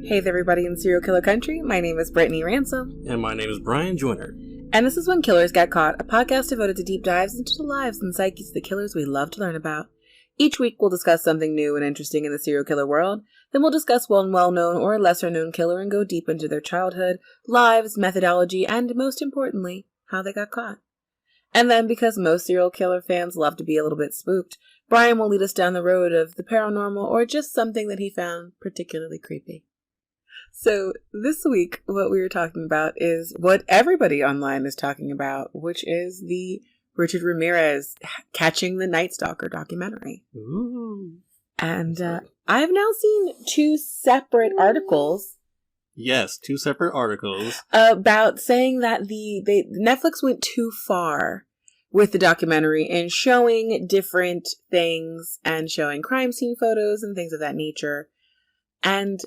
Hey there, everybody in serial killer country. My name is Brittany Ransom. And my name is Brian Joyner. And this is When Killers Get Caught, a podcast devoted to deep dives into the lives and psyches of the killers we love to learn about. Each week we'll discuss something new and interesting in the serial killer world. Then we'll discuss one well-known or lesser-known killer and go deep into their childhood, lives, methodology, and most importantly, how they got caught. And then, because most serial killer fans love to be a little bit spooked, Brian will lead us down the road of the paranormal or just something that he found particularly creepy. So this week, what we were talking about is what everybody online is talking about, which is the Richard Ramirez Catching the Night Stalker documentary. Ooh. And I've now seen two separate articles. Yes, two separate articles. About saying that Netflix went too far with the documentary in showing different things and showing crime scene photos and things of that nature. And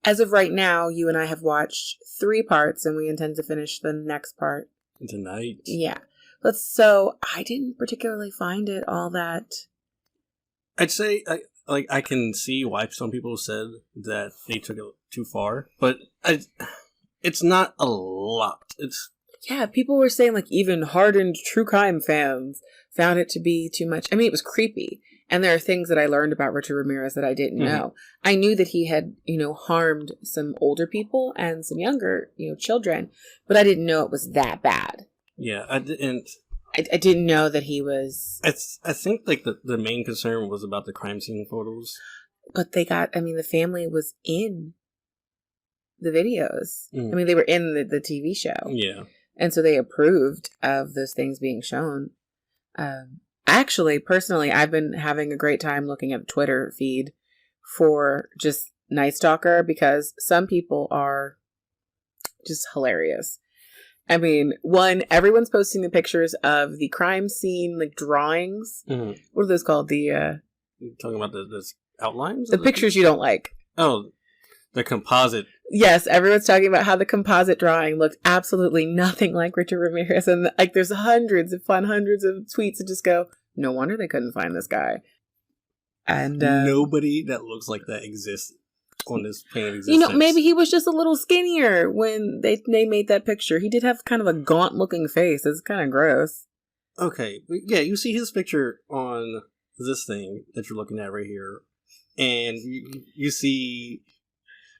as of right now, you and I have watched 3 parts and we intend to finish the next part Tonight. Yeah. So I didn't particularly find it all that... I'd say, I can see why some people said that they took it too far, but it's not a lot. Yeah, people were saying, like, even hardened true crime fans found it to be too much. I mean, it was creepy. And there are things that I learned about Richard Ramirez that I didn't know. I knew that he had, harmed some older people and some younger, children, but I didn't know it was that bad. Yeah, I didn't. I didn't know that he was... I think, like, the main concern was about the crime scene photos. But the family was in the videos. I mean, they were in the TV show. Yeah. And so they approved of those things being shown. Actually, personally, I've been having a great time looking at the Twitter feed for just Night Stalker because some people are just hilarious. I mean, everyone's posting the pictures of the crime scene, like, drawings. Mm-hmm. What are those called? You're talking about the outlines? The pictures you don't like. Oh, the composite. Yes, everyone's talking about how the composite drawing looked absolutely nothing like Richard Ramirez. And, like, there's hundreds of tweets that just go, no wonder they couldn't find this guy. And nobody that looks like that exists on this plane of existence. Maybe he was just a little skinnier when they made that picture. He did have kind of a gaunt-looking face. It's kind of gross. Okay. Yeah, you see his picture on this thing that you're looking at right here. And you see...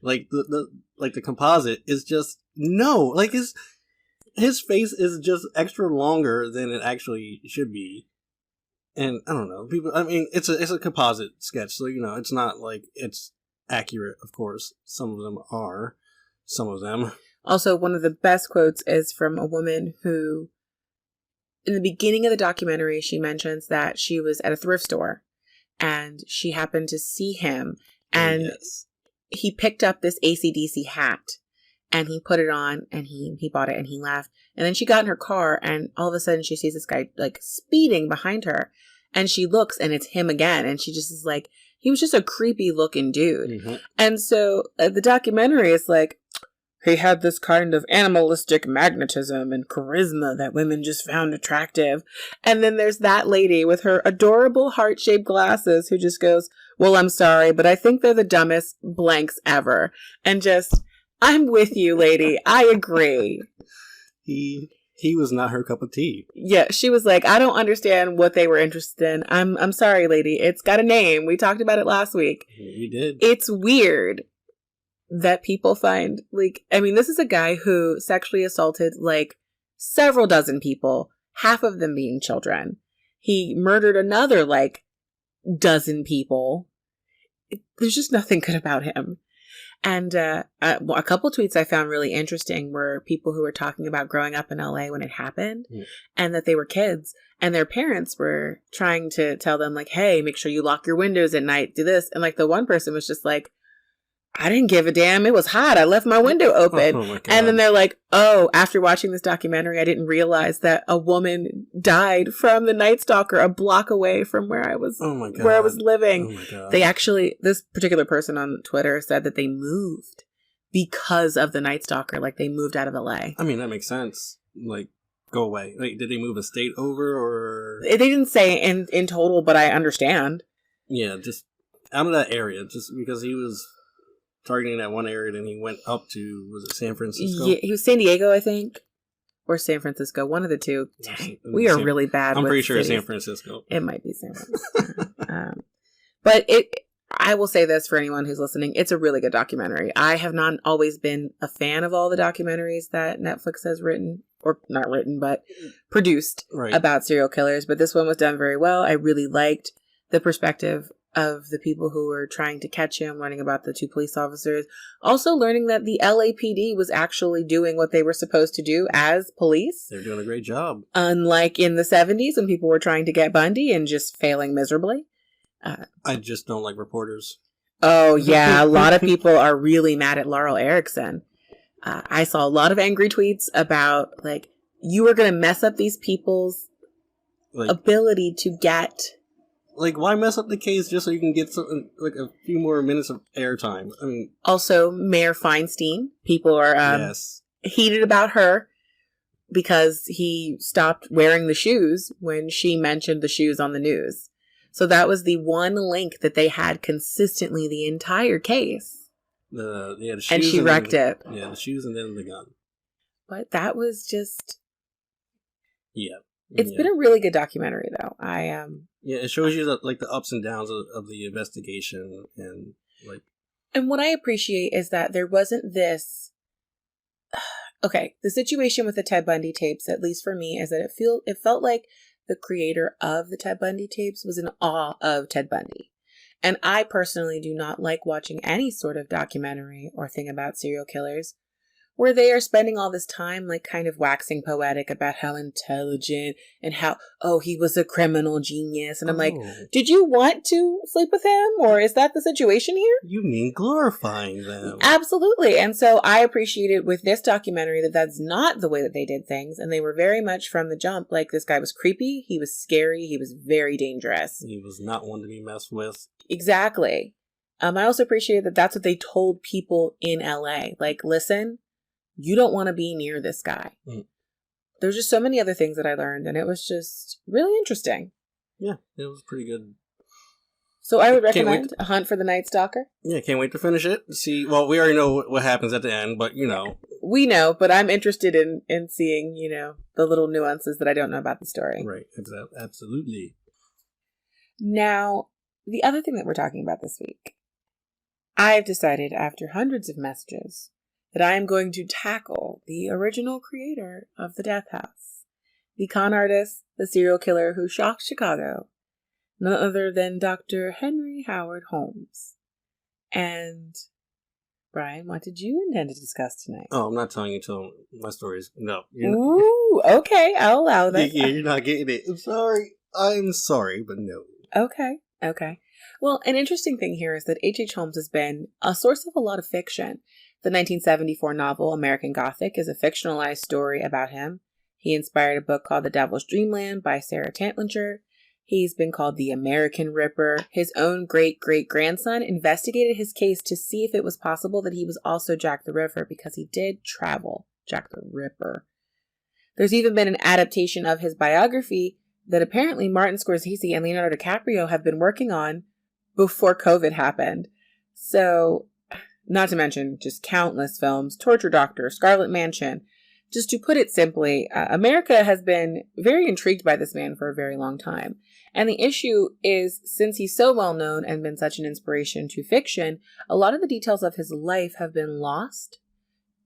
Like the composite is just like his face is just extra longer than it actually should be, and I don't know people. I mean, it's a composite sketch, so it's not like it's accurate. Of course, some of them are. Some of them. Also, one of the best quotes is from a woman who, in the beginning of the documentary, she mentions that she was at a thrift store, and she happened to see him, and. Yes. He picked up this AC/DC hat and he put it on and he bought it and he laughed. And then she got in her car and all of a sudden she sees this guy like speeding behind her and she looks and it's him again. And she just is like, he was just a creepy looking dude. Mm-hmm. And so the documentary is like, he had this kind of animalistic magnetism and charisma that women just found attractive. And then there's that lady with her adorable heart-shaped glasses who just goes, well, I'm sorry, but I think they're the dumbest blanks ever. And just, I'm with you, lady. I agree. He was not her cup of tea. Yeah, she was like, I don't understand what they were interested in. I'm sorry, lady. It's got a name. We talked about it last week. We did. It's weird that people find, like, I mean, this is a guy who sexually assaulted, like, several dozen people, half of them being children. He murdered another, like, dozen people. There's just nothing good about him. And a couple tweets I found really interesting were people who were talking about growing up in LA when it happened and that they were kids and their parents were trying to tell them, like, hey, make sure you lock your windows at night, do this. And, like, the one person was just like, I didn't give a damn. It was hot. I left my window open. Oh my God. And then they're like, oh, after watching this documentary, I didn't realize that a woman died from the Night Stalker a block away from where I was, where I was living. Oh my God. They actually, this particular person on Twitter said that they moved because of the Night Stalker. Like, they moved out of LA. I mean, that makes sense. Like, go away. Like, did they move a state over or? They didn't say in total, but I understand. Yeah, just out of that area, just because he was targeting that one area, then he went up to, was it San Francisco? Yeah, he was San Diego, I think, or San Francisco, one of the two. We are really bad. I'm with pretty sure it's cities. San Francisco. It might be San Francisco. But I will say this for anyone who's listening, it's a really good documentary. I have not always been a fan of all the documentaries that Netflix has written, or not written, but produced about serial killers. But this one was done very well. I really liked the perspective of the people who were trying to catch him, learning about the two police officers, also learning that the LAPD was actually doing what they were supposed to do as police. They're doing a great job. Unlike in the 70s when people were trying to get Bundy and just failing miserably. I just don't like reporters. Oh, yeah. A lot of people are really mad at Laurel Erickson. I saw a lot of angry tweets about, like, you are going to mess up these people's ability to get... Like, why mess up the case just so you can get something, like a few more minutes of airtime? I mean... Also, Mayor Feinstein. People are heated about her because he stopped wearing the shoes when she mentioned the shoes on the news. So that was the one link that they had consistently the entire case. The shoes and she wrecked it. Yeah, the shoes and then the gun. But that was just... Yeah. It's been a really good documentary, though. Yeah, it shows you the ups and downs of the investigation and like... And what I appreciate is that there wasn't this... Okay, the situation with the Ted Bundy tapes, at least for me, is that it felt like the creator of the Ted Bundy tapes was in awe of Ted Bundy. And I personally do not like watching any sort of documentary or thing about serial killers where they are spending all this time like kind of waxing poetic about how intelligent and how, he was a criminal genius. And I'm like, did you want to sleep with him? Or is that the situation here? You mean glorifying them. Absolutely. And so I appreciated with this documentary that that's not the way that they did things. And they were very much from the jump. Like, this guy was creepy. He was scary. He was very dangerous. He was not one to be messed with. Exactly. I also appreciated that that's what they told people in LA. Like, listen, you don't want to be near this guy. There's just so many other things that I learned, and it was just really interesting. Yeah, it was pretty good. So I would recommend A Hunt for the Night Stalker. Yeah, can't wait to finish it. See, well, we already know what happens at the end, but you know. We know, but I'm interested in seeing, the little nuances that I don't know about the story. Right, absolutely. Now, the other thing that we're talking about this week, I've decided after hundreds of messages that I am going to tackle the original creator of the Death House, the con artist, the serial killer who shocked Chicago, none other than Dr. Henry Howard Holmes. And, Brian, what did you intend to discuss tonight? Oh, I'm not telling you until my stories. No. Ooh, okay, I'll allow that. Yeah, you're not getting it. I'm sorry, but no. Okay. Well, an interesting thing here is that H.H. Holmes has been a source of a lot of fiction. The 1974 novel American Gothic is a fictionalized story about him. He inspired a book called The Devil's Dreamland by Sarah Tantlinger. He's been called the American Ripper. His own great-great-grandson investigated his case to see if it was possible that he was also Jack the Ripper, because he did travel Jack the Ripper. There's even been an adaptation of his biography that apparently Martin Scorsese and Leonardo DiCaprio have been working on before COVID happened. So, not to mention just countless films, Torture Doctor, Scarlet Mansion. Just to put it simply, America has been very intrigued by this man for a very long time. And the issue is, since he's so well known and been such an inspiration to fiction, a lot of the details of his life have been lost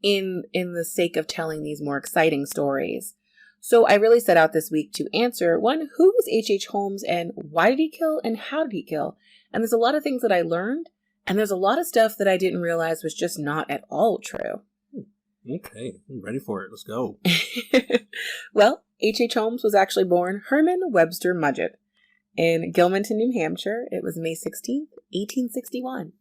in the sake of telling these more exciting stories. So I really set out this week to answer, one, who was H.H. Holmes and why did he kill and how did he kill? And there's a lot of things that I learned, and there's a lot of stuff that I didn't realize was just not at all true. Okay, I'm ready for it. Let's go. Well, H.H. Holmes was actually born Herman Webster Mudgett in Gilmanton, New Hampshire. It was May 16th, 1861.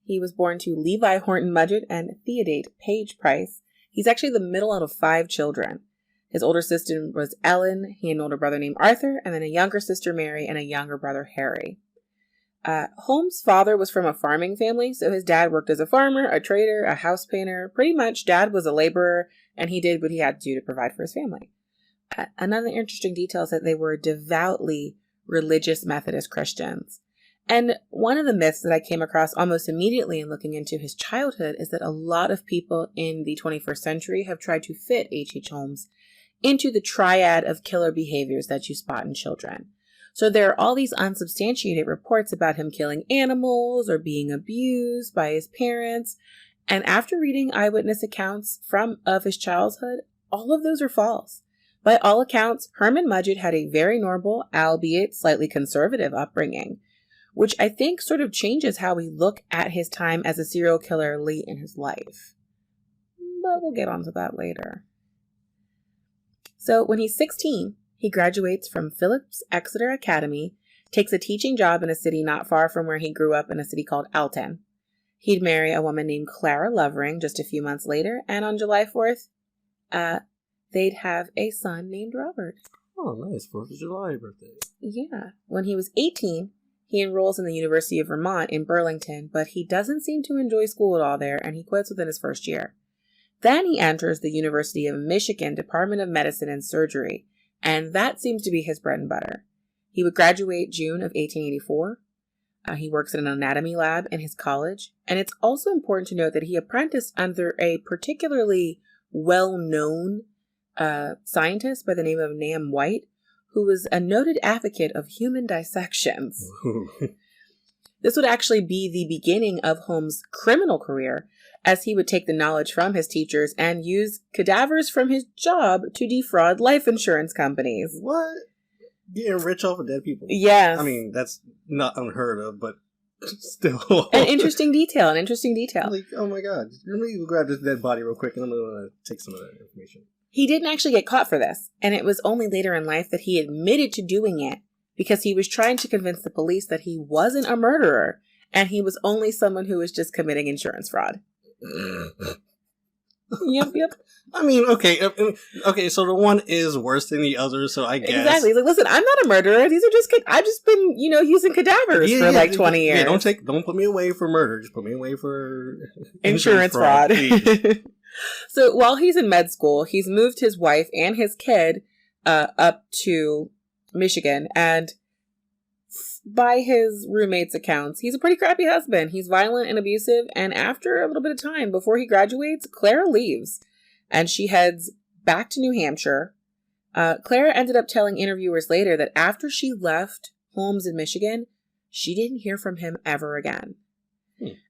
He was born to Levi Horton Mudgett and Theodate Page Price. He's actually the middle out of 5 children. His older sister was Ellen. He had an older brother named Arthur, and then a younger sister, Mary, and a younger brother, Harry. Holmes' father was from a farming family, so his dad worked as a farmer, a trader, a house painter. Pretty much, Dad was a laborer, and he did what he had to do to provide for his family. Another interesting detail is that they were devoutly religious Methodist Christians. And one of the myths that I came across almost immediately in looking into his childhood is that a lot of people in the 21st century have tried to fit H.H. Holmes into the triad of killer behaviors that you spot in children. So there are all these unsubstantiated reports about him killing animals or being abused by his parents. And after reading eyewitness accounts of his childhood, all of those are false. By all accounts, Herman Mudgett had a very normal, albeit slightly conservative upbringing, which I think sort of changes how we look at his time as a serial killer late in his life. But we'll get onto that later. So when he's 16, he graduates from Phillips Exeter Academy, takes a teaching job in a city not far from where he grew up in a city called Alton. He'd marry a woman named Clara Lovering just a few months later, and on July 4th, they'd have a son named Robert. Oh, nice. 4th of July birthday. Yeah. When he was 18, he enrolls in the University of Vermont in Burlington, but he doesn't seem to enjoy school at all there, and he quits within his first year. Then he enters the University of Michigan Department of Medicine and Surgery, and that seems to be his bread and butter. He would graduate June of 1884. He works in an anatomy lab in his college, and it's also important to note that he apprenticed under a particularly well-known scientist by the name of Nam White, who was a noted advocate of human dissections. This would actually be the beginning of Holmes' criminal career, as he would take the knowledge from his teachers and use cadavers from his job to defraud life insurance companies. What? Getting rich off of dead people? Yes. I mean, that's not unheard of, but still. An interesting detail. Like, oh my god. Let me grab this dead body real quick and I'm going to take some of that information. He didn't actually get caught for this, and it was only later in life that he admitted to doing it because he was trying to convince the police that he wasn't a murderer and he was only someone who was just committing insurance fraud. Yep. I mean, okay, so the one is worse than the other, so I guess. Exactly. Like, listen, I'm not a murderer. These are just, I've just been, using cadavers for like 20 years. Yeah, don't put me away for murder. Just put me away for insurance fraud. So while he's in med school, he's moved his wife and his kid up to Michigan, and by his roommate's accounts, he's a pretty crappy husband. He's violent and abusive, and after a little bit of time before he graduates, Clara leaves, and she heads back to New Hampshire. Clara ended up telling interviewers later that after she left Holmes in Michigan, she didn't hear from him ever again.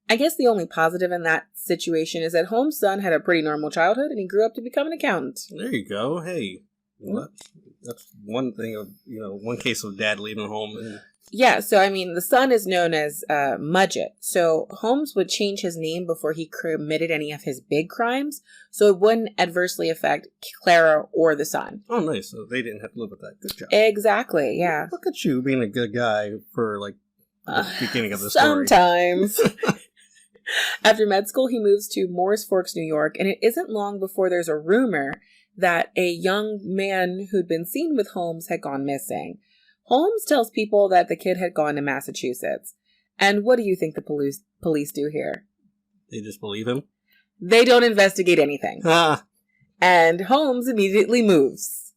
I guess the only positive in that situation is that Holmes' son had a pretty normal childhood, and he grew up to become an accountant. There you go. Hey, well, that's one thing of, one case of dad leaving home. Yeah, so I mean, the son is known as Mudgett. So Holmes would change his name before he committed any of his big crimes, so it wouldn't adversely affect Clara or the son. Oh, nice. So they didn't have to live with that. Good job. Exactly, yeah. Look at you being a good guy for, like, the beginning of the story. Sometimes. After med school, he moves to Morris Forks, New York, and it isn't long before there's a rumor that a young man who'd been seen with Holmes had gone missing. Holmes tells people that the kid had gone to Massachusetts. And what do you think the police do here? They just believe him? They don't investigate anything. Ah. And Holmes immediately moves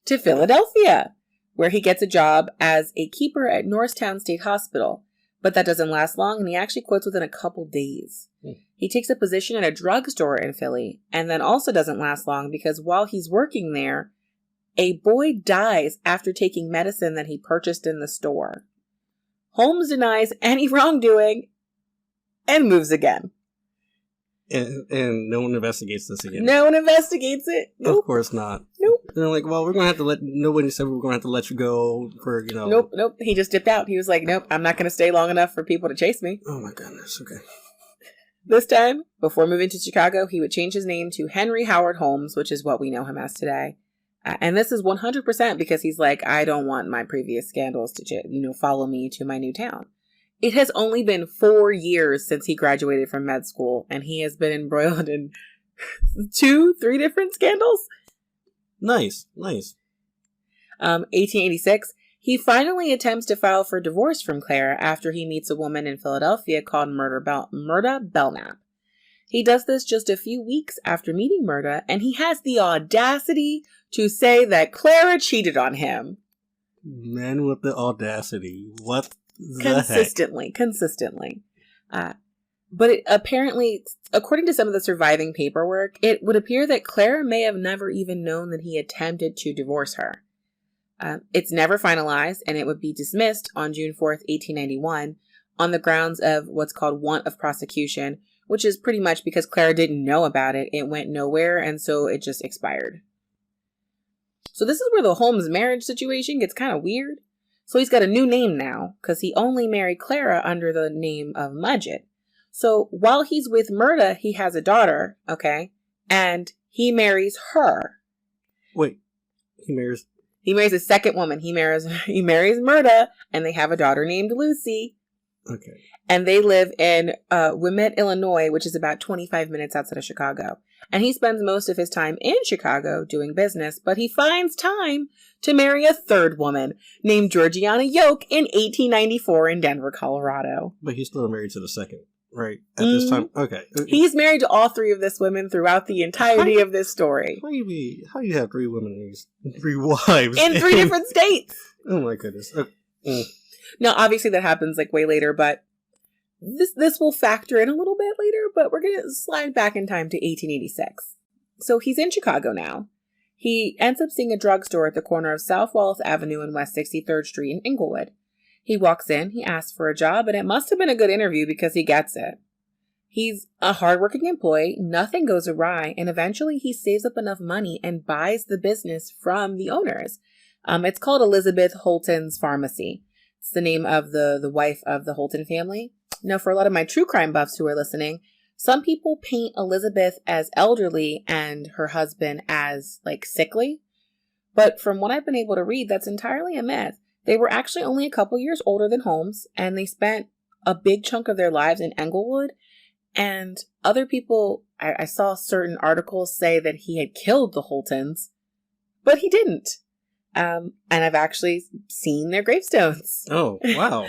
to Philadelphia, where he gets a job as a keeper at Norristown State Hospital. But that doesn't last long, and he actually quits within a couple days. He takes a position at a drugstore in Philly, and then also doesn't last long because while he's working there, a boy dies after taking medicine that he purchased in the store. Holmes denies any wrongdoing and moves again. And no one investigates this again. No one investigates it. Nope. Of course not. Nope. They're like, well, we're going to have to nobody said we were going to have to let you go for, Nope. He just dipped out. He was like, nope, I'm not going to stay long enough for people to chase me. Oh my goodness. Okay. This time, before moving to Chicago, he would change his name to Henry Howard Holmes, which is what we know him as today. And this is 100% because he's like, I don't want my previous scandals to, follow me to my new town. It has only been 4 years since he graduated from med school, and he has been embroiled in 2-3 different scandals. Nice. 1886, he finally attempts to file for divorce from Clara after he meets a woman in Philadelphia called Murda Belknap. He does this just a few weeks after meeting Murda, and he has the audacity to say that Clara cheated on him. Man with the audacity. What Consistently. But it, apparently, according to some of the surviving paperwork, it would appear that Clara may have never even known that he attempted to divorce her. It's never finalized, and it would be dismissed on June 4th, 1891, on the grounds of what's called want of prosecution, which is pretty much because Clara didn't know about it. It went nowhere, and so it just expired. So this is where the Holmes marriage situation gets kind of weird. So he's got a new name now, because he only married Clara under the name of Mudgett. So while he's with Murda, he has a daughter, okay? And he marries her. Wait, he marries a second woman. He marries Murda, and they have a daughter named Lucy. Okay. And they live in Wilmette, Illinois, which is about 25 minutes outside of Chicago. And he spends most of his time in Chicago doing business, but he finds time to marry a third woman named Georgiana Yoke in 1894 in Denver, Colorado. But he's still married to the second, right? At this time? Okay. He's married to all three of these women throughout the entirety of this story. How do you have three women and 3 wives? In 3 different states! Oh my goodness. Now, obviously that happens like way later, but this will factor in a little bit later, but we're going to slide back in time to 1886. So he's in Chicago now. He ends up seeing a drugstore at the corner of South Wallace Avenue and West 63rd Street in Inglewood. He walks in, he asks for a job, and it must have been a good interview because he gets it. He's a hardworking employee, nothing goes awry, and eventually he saves up enough money and buys the business from the owners. It's called Elizabeth Holton's Pharmacy. It's the name of the wife of the Holton family. Now, for a lot of my true crime buffs who are listening, some people paint Elizabeth as elderly and her husband as, like, sickly. But from what I've been able to read, that's entirely a myth. They were actually only a couple years older than Holmes, and they spent a big chunk of their lives in Englewood. And other people, I saw certain articles say that he had killed the Holtons, but he didn't. And I've actually seen their gravestones. Oh, wow.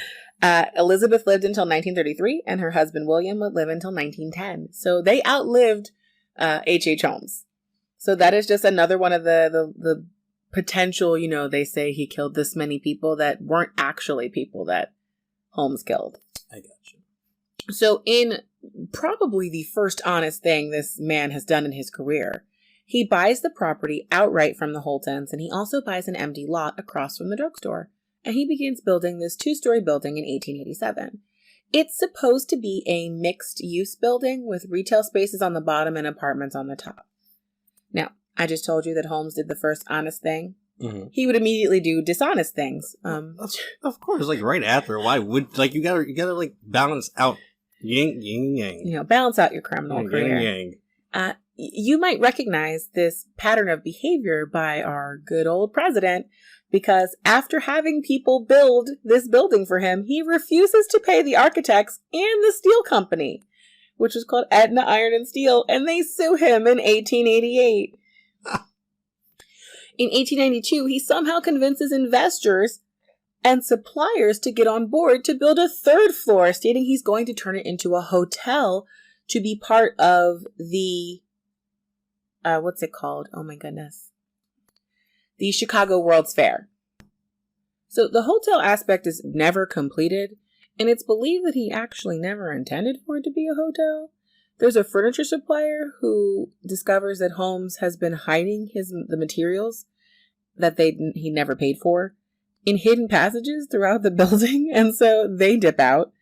Elizabeth lived until 1933, and her husband William would live until 1910. So they outlived H.H. Holmes. So that is just another one of the potential, they say he killed this many people that weren't actually people that Holmes killed. I got you. So in probably the first honest thing this man has done in his career, he buys the property outright from the Holtons, and he also buys an empty lot across from the drugstore. And he begins building this 2-story building in 1887. It's supposed to be a mixed-use building with retail spaces on the bottom and apartments on the top. Now, I just told you that Holmes did the first honest thing. Mm-hmm. He would immediately do dishonest things. Of course, like right after. Why would you gotta like balance out yin yang? Balance out your criminal career. Yin yang. You might recognize this pattern of behavior by our good old president, because after having people build this building for him, he refuses to pay the architects and the steel company, which is called Aetna Iron and Steel, and they sue him in 1888. In 1892, he somehow convinces investors and suppliers to get on board to build a 3rd floor, stating he's going to turn it into a hotel to be part of the, what's it called? Oh my goodness. The Chicago World's Fair. So the hotel aspect is never completed, and it's believed that he actually never intended for it to be a hotel. There's a furniture supplier who discovers that Holmes has been hiding the materials that he never paid for in hidden passages throughout the building, and so they dip out.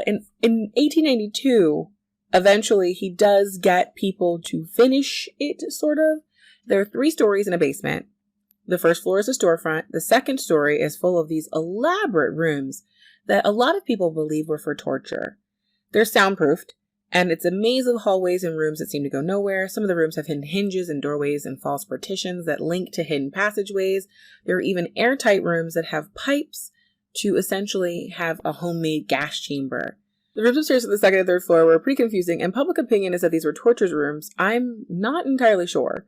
In 1892, eventually he does get people to finish it, sort of. There are 3 stories in a basement. The first floor is a storefront. The second story is full of these elaborate rooms that a lot of people believe were for torture. They're soundproofed, and it's a maze of hallways and rooms that seem to go nowhere. Some of the rooms have hidden hinges and doorways and false partitions that link to hidden passageways. There are even airtight rooms that have pipes to essentially have a homemade gas chamber. The rooms upstairs at the second and third floor were pretty confusing, and public opinion is that these were torture rooms. I'm not entirely sure.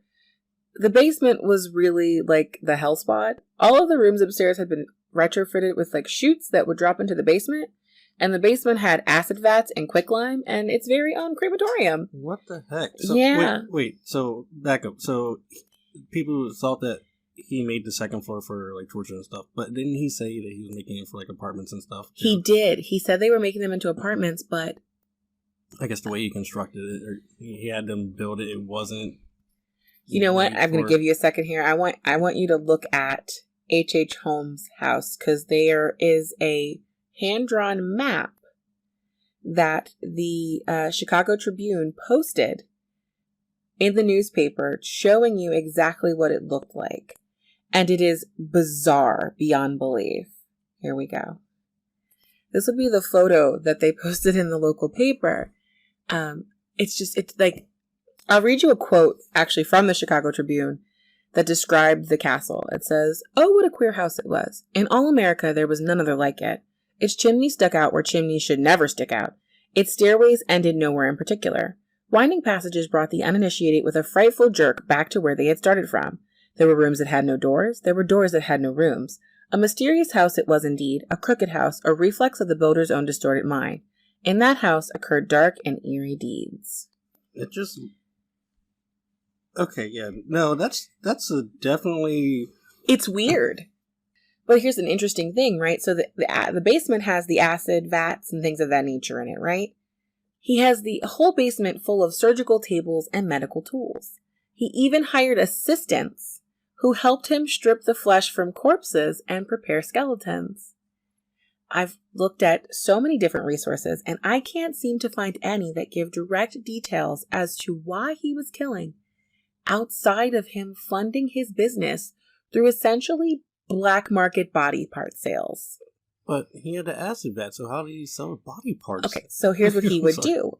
The basement was really like the hell spot. All of the rooms upstairs had been retrofitted with like chutes that would drop into the basement. And the basement had acid vats and quicklime, and it's very crematorium. What the heck? So, yeah. Wait. So back up. So people thought that he made the second floor for like torture and stuff, but didn't he say that he was making it for like apartments and stuff? Too? He did. He said they were making them into apartments, but I guess the way he constructed it, or he had them build it, it wasn't. You know what? I'm going to give you a second here. I want you to look at H.H. Holmes' house, because there is a hand-drawn map that the Chicago Tribune posted in the newspaper showing you exactly what it looked like. And it is bizarre beyond belief. Here we go. This would be the photo that they posted in the local paper. It's like, I'll read you a quote actually from the Chicago Tribune that described the castle. It says, "Oh, what a queer house it was. In all America, there was none other like it. Its chimneys stuck out where chimneys should never stick out. Its stairways ended nowhere in particular. Winding passages brought the uninitiated with a frightful jerk back to where they had started from. There were rooms that had no doors. There were doors that had no rooms. A mysterious house it was indeed, a crooked house, a reflex of the builder's own distorted mind. In that house occurred dark and eerie deeds." It just... Okay, yeah. No, that's a definitely... It's weird. But here's an interesting thing, right? So the basement has the acid vats and things of that nature in it, right? He has the whole basement full of surgical tables and medical tools. He even hired assistants who helped him strip the flesh from corpses and prepare skeletons. I've looked at so many different resources, and I can't seem to find any that give direct details as to why he was killing, outside of him funding his business through essentially black market body part sales. But he had the acid vat, so how did he sell body parts? Okay, so here's what he would do.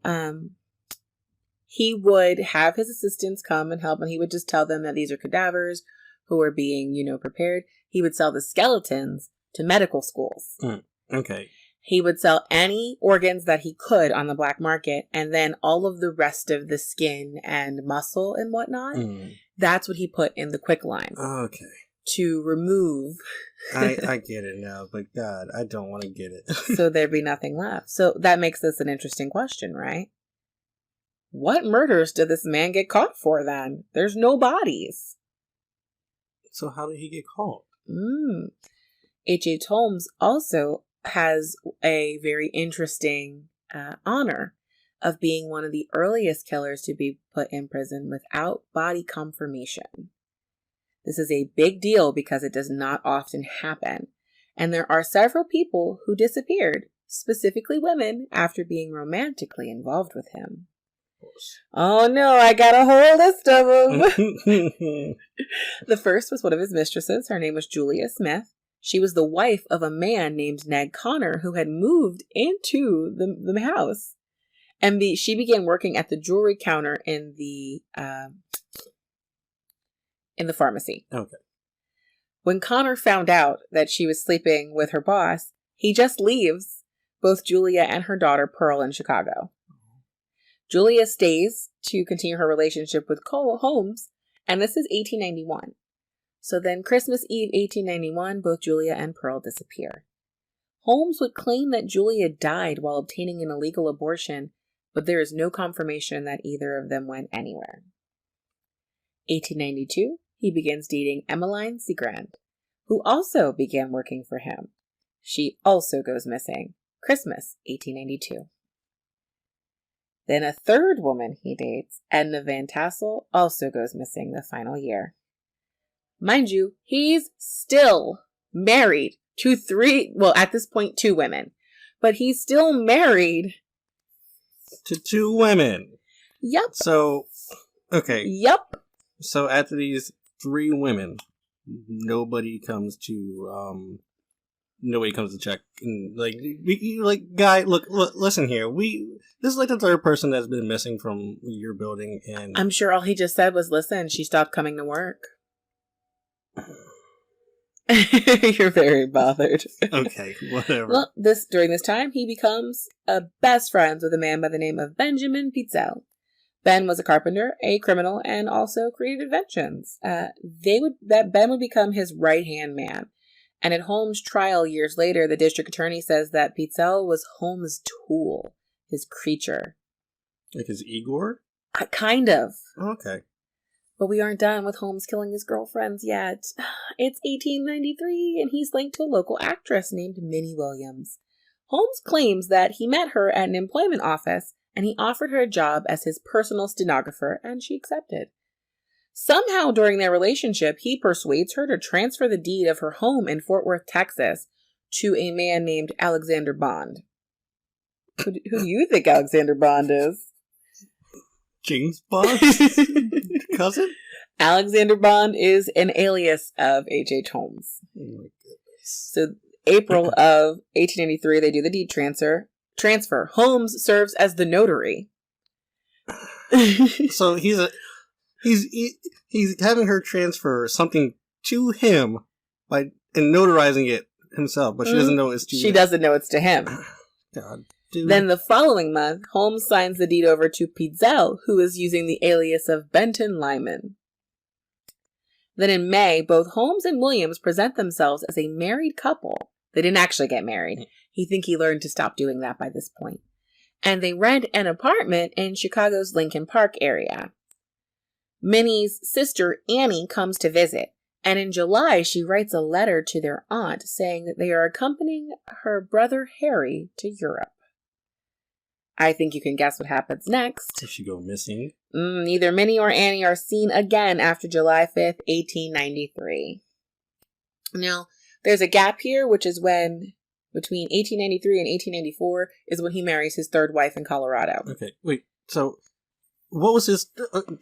He would have his assistants come and help, and he would just tell them that these are cadavers who are being, prepared. He would sell the skeletons to medical schools. Okay. He would sell any organs that he could on the black market, and then all of the rest of the skin and muscle and whatnot, that's what he put in the quicklime. Okay. To remove. I get it now, but God, I don't want to get it. So there'd be nothing left. So that makes this an interesting question, right? What murders did this man get caught for then? There's no bodies. So how did he get caught? H.H. Holmes also has a very interesting honor of being one of the earliest killers to be put in prison without body confirmation. This is a big deal because it does not often happen. And there are several people who disappeared, specifically women, after being romantically involved with him. Oh no, I got a whole list of them. The first was one of his mistresses. Her name was Julia Smith. She was the wife of a man named Ned Connor who had moved into the house. And she began working at the jewelry counter in the pharmacy. Okay. When Connor found out that she was sleeping with her boss, he just leaves both Julia and her daughter Pearl in Chicago. Julia stays to continue her relationship with Holmes, and this is 1891. So then Christmas Eve 1891, both Julia and Pearl disappear. Holmes would claim that Julia died while obtaining an illegal abortion, but there is no confirmation that either of them went anywhere. 1892, he begins dating Emmeline Segrand, who also began working for him. She also goes missing. Christmas 1892. Then a third woman he dates, Edna Van Tassel, also goes missing the final year. Mind you, he's still married to at this point, 2 women. But he's still married to 2 women. Yep. So, okay. Yep. So after these 3 women, nobody comes to check. And guy, look, listen here. This is like the 3rd person that's been missing from your building, and I'm sure all he just said was, "Listen, she stopped coming to work." You're very bothered. Okay, whatever. Well, during this time, he becomes best friends with a man by the name of Benjamin Pitzel. Ben was a carpenter, a criminal, and also created inventions. Ben would become his right-hand man. And at Holmes' trial years later, the district attorney says that Pitzel was Holmes' tool, his creature. Like his Igor? Kind of. Okay. But we aren't done with Holmes killing his girlfriends yet. It's 1893, and he's linked to a local actress named Minnie Williams. Holmes claims that he met her at an employment office, and he offered her a job as his personal stenographer, and she accepted. Somehow during their relationship, he persuades her to transfer the deed of her home in Fort Worth, Texas, to a man named Alexander Bond. Who do you think Alexander Bond is? James Bond? Cousin? Alexander Bond is an alias of H.H. Holmes. Oh my goodness. So April of 1883, they do the deed transfer. Holmes serves as the notary. So he's having her transfer something to him and notarizing it himself, but she doesn't know it's to him. She doesn't know it's to him. God, dude. Then the following month, Holmes signs the deed over to Pitzel, who is using the alias of Benton Lyman. Then in May, both Holmes and Williams present themselves as a married couple. They didn't actually get married. He learned to stop doing that by this point. And they rent an apartment in Chicago's Lincoln Park area. Minnie's sister, Annie, comes to visit. And in July, she writes a letter to their aunt saying that they are accompanying her brother Harry to Europe. I think you can guess what happens next. Does she go missing? Neither Minnie or Annie are seen again after July 5th, 1893. Now, there's a gap here, which is when, between 1893 and 1894, is when he marries his third wife in Colorado. Okay, wait, so what was his,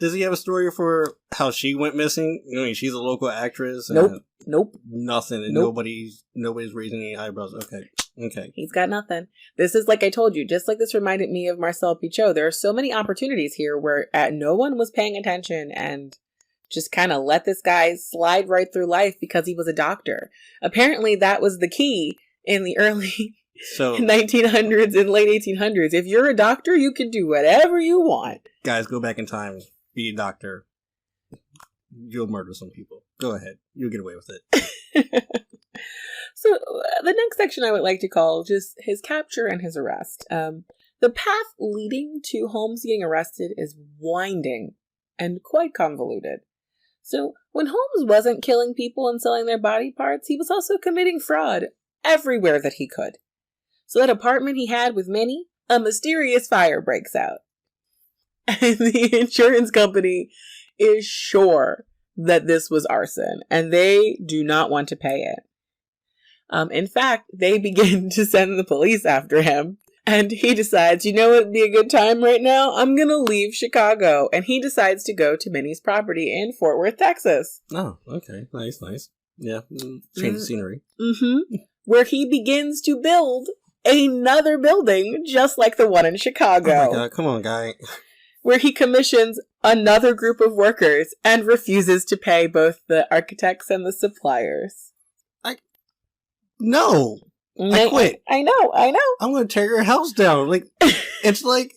does he have a story for how she went missing? I mean, she's a local actress. And Nope. Nothing, and nobody's raising any eyebrows. Okay. He's got nothing. This is, like I told you, just like this reminded me of Marcel Pichot. There are so many opportunities here where no one was paying attention and just kind of let this guy slide right through life because he was a doctor. Apparently that was the key in the early 1900s and late 1800s. If you're a doctor, you can do whatever you want. Guys, go back in time. Be a doctor. You'll murder some people. Go ahead. You'll get away with it. So the next section I would like to call just his capture and his arrest. The path leading to Holmes getting arrested is winding and quite convoluted. So when Holmes wasn't killing people and selling their body parts, he was also committing fraud everywhere that he could. So that apartment he had with Minnie, a mysterious fire breaks out. And the insurance company is sure that this was arson, and they do not want to pay it. In fact, they begin to send the police after him, and he decides, you know what would be a good time right now? I'm going to leave Chicago, and he decides to go to Minnie's property in Fort Worth, Texas. Oh, okay. Nice. Yeah, change the scenery. Mm-hmm. Where he begins to build another building just like the one in Chicago. Oh my God, come on, guy. Where he commissions another group of workers and refuses to pay both the architects and the suppliers. No, I quit. I know. I'm going to tear your house down. Like, it's like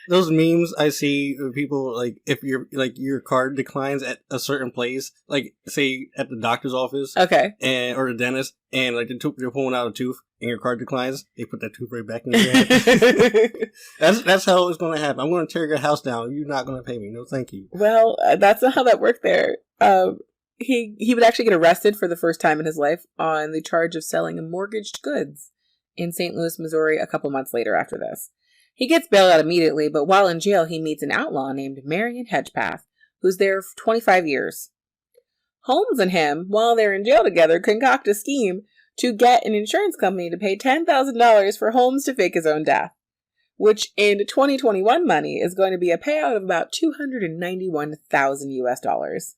those memes I see of people, like, if your card declines at a certain place, like, say, at the doctor's office. Okay. Or the dentist, and, like, they're pulling out a tooth, and your card declines, they put that tooth right back in your hand. That's how it's going to happen. I'm going to tear your house down. You're not going to pay me. No, thank you. Well, that's not how that worked there. He would actually get arrested for the first time in his life on the charge of selling mortgaged goods in St. Louis, Missouri, a couple months later after this. He gets bailed out immediately, but while in jail, he meets an outlaw named Marion Hedgepath, who's there for 25 years. Holmes and him, while they're in jail together, concoct a scheme to get an insurance company to pay $10,000 for Holmes to fake his own death, which in 2021 money is going to be a payout of about $291,000 US.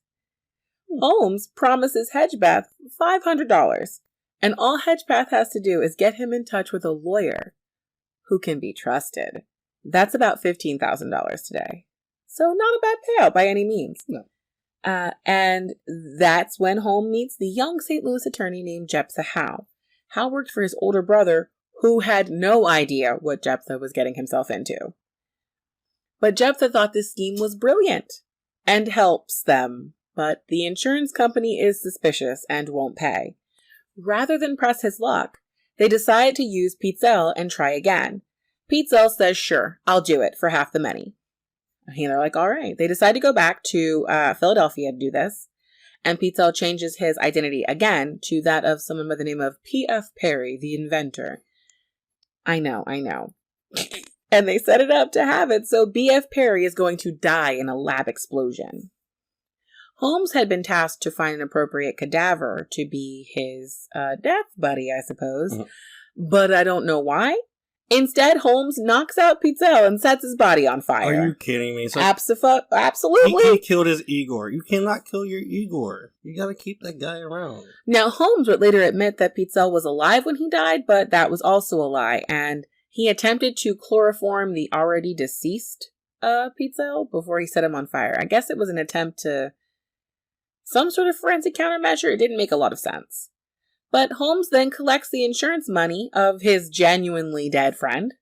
Holmes promises Hedgepath $500, and all Hedgepath has to do is get him in touch with a lawyer who can be trusted. That's about $15,000 today. So not a bad payout by any means. No. And that's when Holmes meets the young St. Louis attorney named Jephthah Howe. Howe worked for his older brother, who had no idea what Jephthah was getting himself into. But Jephthah thought this scheme was brilliant and helps them. But the insurance company is suspicious and won't pay. Rather than press his luck, they decide to use Pitzel and try again. Pitzel says, sure, I'll do it for half the money. And they're like, all right. They decide to go back to Philadelphia to do this. And Petzl changes his identity again to that of someone by the name of P.F. Perry, the inventor. I know. And they set it up to have it so B.F. Perry is going to die in a lab explosion. Holmes had been tasked to find an appropriate cadaver to be his death buddy, I suppose. Mm-hmm. But I don't know why. Instead, Holmes knocks out Petzl and sets his body on fire. Are you kidding me? So absolutely. He killed his Igor. You cannot kill your Igor. You gotta keep that guy around. Now, Holmes would later admit that Petzl was alive when he died, but that was also a lie. And he attempted to chloroform the already deceased Petzl before he set him on fire. I guess it was an attempt to some sort of forensic countermeasure. It didn't make a lot of sense. But Holmes then collects the insurance money of his genuinely dead friend.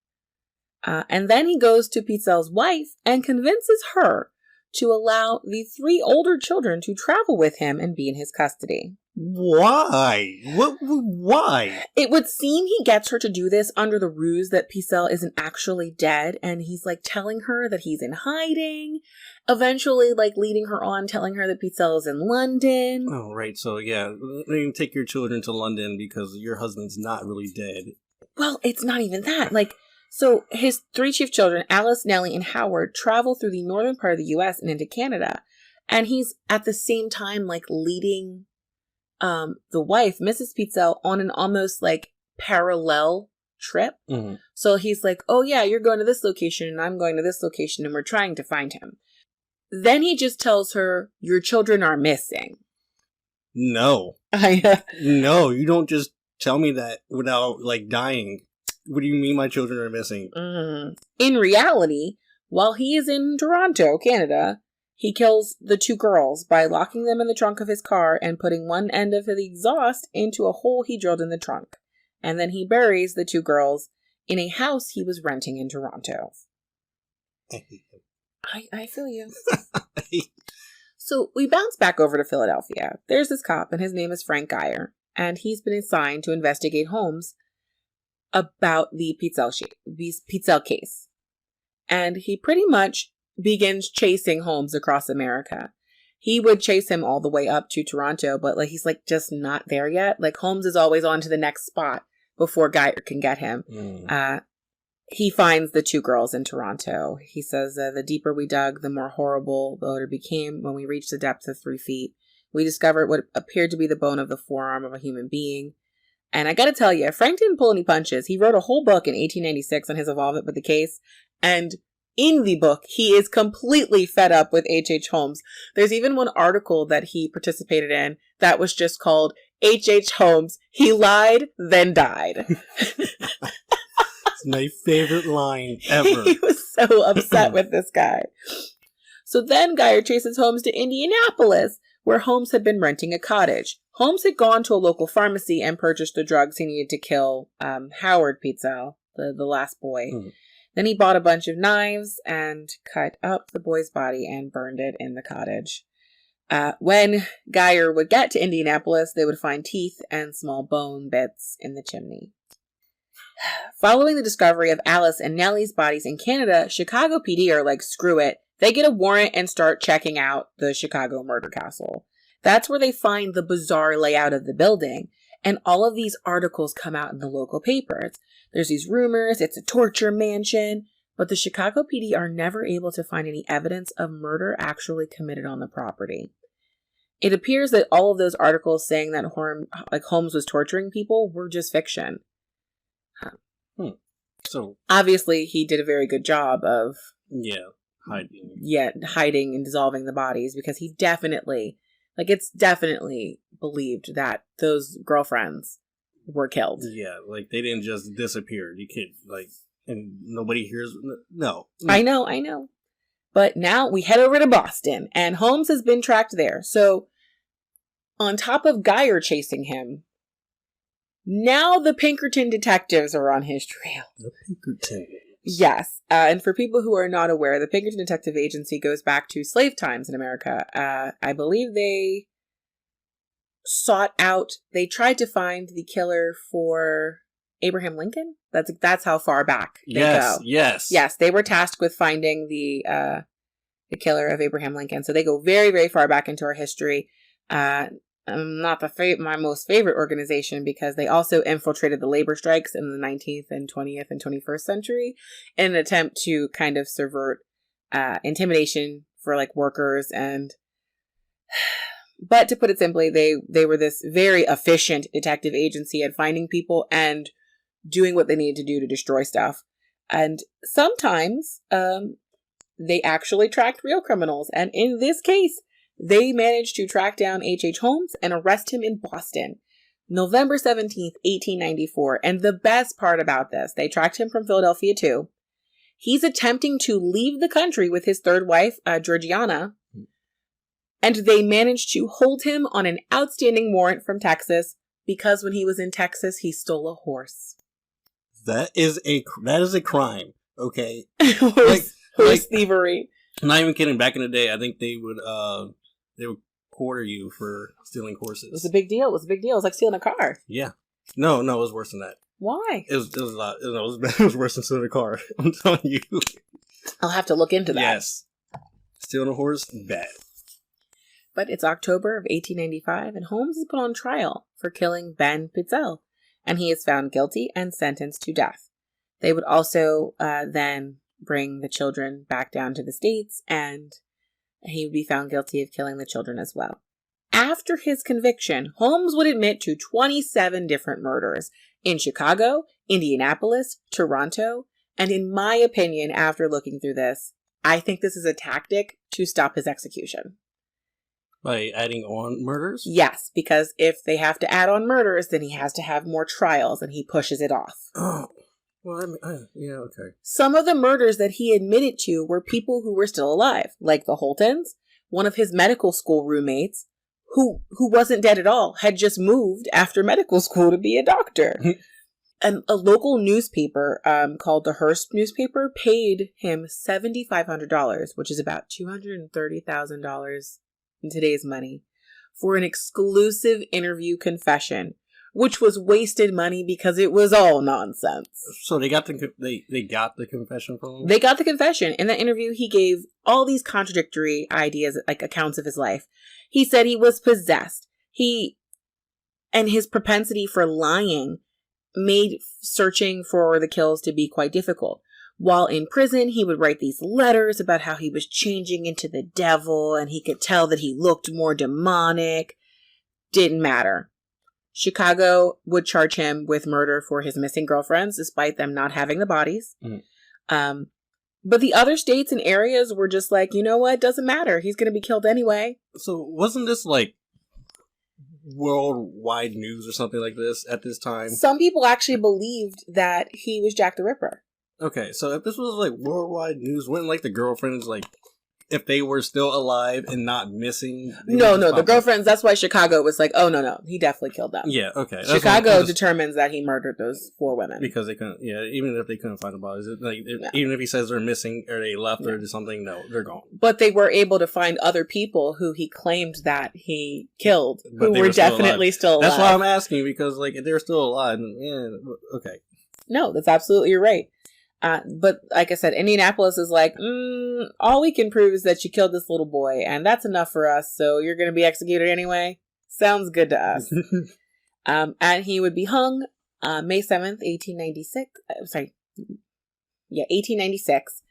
And then he goes to Petzl's wife and convinces her to allow the 3 older children to travel with him and be in his custody. Why? Why? It would seem he gets her to do this under the ruse that Petzl isn't actually dead, and he's like telling her that he's in hiding, eventually like leading her on, telling her that Petzl is in London. Oh, right. So, yeah, you take your children to London because your husband's not really dead. Well, it's not even that. So his 3 chief children, Alice, Nellie, and Howard, travel through the northern part of the U.S. and into Canada, and he's at the same time leading the wife, Mrs. Petzl, on an almost parallel trip. Mm-hmm. So he's like, oh yeah, you're going to this location and I'm going to this location and we're trying to find him. Then he just tells her, your children are missing. No. No, you don't just tell me that without dying. What do you mean my children are missing? Mm-hmm. In reality, while he is in Toronto, Canada, he kills the 2 girls by locking them in the trunk of his car and putting one end of the exhaust into a hole he drilled in the trunk. And then he buries the 2 girls in a house he was renting in Toronto. I feel you. So we bounce back over to Philadelphia. There's this cop, and his name is Frank Geyer. And he's been assigned to investigate Holmes about the Petzl case. And he pretty much begins chasing Holmes across America. He would chase him all the way up to Toronto, but he's just not there yet. Holmes is always on to the next spot before Geyer can get him. He finds the 2 girls in Toronto. He says, the deeper we dug, the more horrible the odor became. When we reached the depth of 3 feet, we discovered what appeared to be the bone of the forearm of a human being. And I gotta tell you, Frank didn't pull any punches. He wrote a whole book in 1896 on his involvement with the case, and in the book, he is completely fed up with H.H. Holmes. There's even one article that he participated in that was just called H.H. Holmes, He Lied, Then Died. It's my favorite line ever. He was so upset with this guy. So then Geyer chases Holmes to Indianapolis, where Holmes had been renting a cottage. Holmes had gone to a local pharmacy and purchased the drugs he needed to kill Howard Petzl, the last boy. Mm. Then he bought a bunch of knives and cut up the boy's body and burned it in the cottage. When Geyer would get to Indianapolis, they would find teeth and small bone bits in the chimney. Following the discovery of Alice and Nellie's bodies in Canada, Chicago PD are like, screw it. They get a warrant and start checking out the Chicago murder castle. That's where they find the bizarre layout of the building. And all of these articles come out in the local papers. There's these rumors, it's a torture mansion, but the Chicago PD are never able to find any evidence of murder actually committed on the property. It appears that all of those articles saying that Holmes was torturing people were just fiction. So obviously he did a very good job of hiding and dissolving the bodies, because he definitely, it's definitely believed that those girlfriends were killed. Yeah, they didn't just disappear. You can't, and nobody hears. No. I know. But now we head over to Boston, and Holmes has been tracked there. So on top of Geyer chasing him, now the Pinkerton Detectives are on his trail. The Pinkerton. Yes. And for people who are not aware, the Pinkerton Detective Agency goes back to slave times in America. I believe they tried to find the killer for Abraham Lincoln. That's how far back they go. Yes. Yes, they were tasked with finding the the killer of Abraham Lincoln. So they go very, very far back into our history. Not my most favorite organization because they also infiltrated the labor strikes in the 19th and 20th and 21st century in an attempt to kind of subvert intimidation for like workers but to put it simply, they were this very efficient detective agency at finding people and doing what they needed to do to destroy stuff. And sometimes they actually tracked real criminals. And in this case, they managed to track down H.H. Holmes and arrest him in Boston, November 17th, 1894. And the best part about this, they tracked him from Philadelphia too. He's attempting to leave the country with his third wife, Georgiana. And they managed to hold him on an outstanding warrant from Texas because when he was in Texas, he stole a horse. That is a crime. Okay. Horse thievery. Not even kidding. Back in the day, I think they would quarter you for stealing horses. It was a big deal. It was like stealing a car. Yeah. No, it was worse than that. Why? It was a lot. It was worse than stealing a car. I'm telling you. I'll have to look into that. Yes. Stealing a horse, bad. But it's October of 1895, and Holmes is put on trial for killing Ben Pitzel, and he is found guilty and sentenced to death. They would also then bring the children back down to the States, and he would be found guilty of killing the children as well. After his conviction, Holmes would admit to 27 different murders in Chicago, Indianapolis, Toronto, and in my opinion, after looking through this, I think this is a tactic to stop his execution. By adding on murders? Yes, because if they have to add on murders, then he has to have more trials, and he pushes it off. Oh, well, yeah, okay. Some of the murders that he admitted to were people who were still alive, like the Holtons, one of his medical school roommates, who wasn't dead at all, had just moved after medical school to be a doctor. And a local newspaper called the Hearst newspaper paid him $7,500, which is about $230,000 in today's money, for an exclusive interview confession, which was wasted money because it was all nonsense. So they got the confession from him? They got the confession. In that interview, he gave all these contradictory ideas, like accounts of his life. He said he was possessed. And his propensity for lying made searching for the kills to be quite difficult. While in prison, he would write these letters about how he was changing into the devil and he could tell that he looked more demonic. Didn't matter. Chicago would charge him with murder for his missing girlfriends, despite them not having the bodies. Mm-hmm. But the other states and areas were just like, you know what? Doesn't matter. He's going to be killed anyway. So wasn't this like worldwide news or something like this at this time? Some people actually believed that he was Jack the Ripper. Okay, so if this was like worldwide news, wouldn't like the girlfriends, like, if they were still alive and not missing? No, the girlfriends, that's why Chicago was like, oh, no, he definitely killed them. Yeah, okay. Chicago determines that he murdered those 4 women. Because they couldn't, even if they couldn't find the bodies, even if he says they're missing or they left or something, no, they're gone. But they were able to find other people who he claimed that he killed, who were definitely still alive. That's why I'm asking, because, like, if they're still alive, okay. No, that's absolutely right. But like I said, Indianapolis is like, all we can prove is that you killed this little boy, and that's enough for us, so you're going to be executed anyway? Sounds good to us. And he would be hung May 7th, 1896,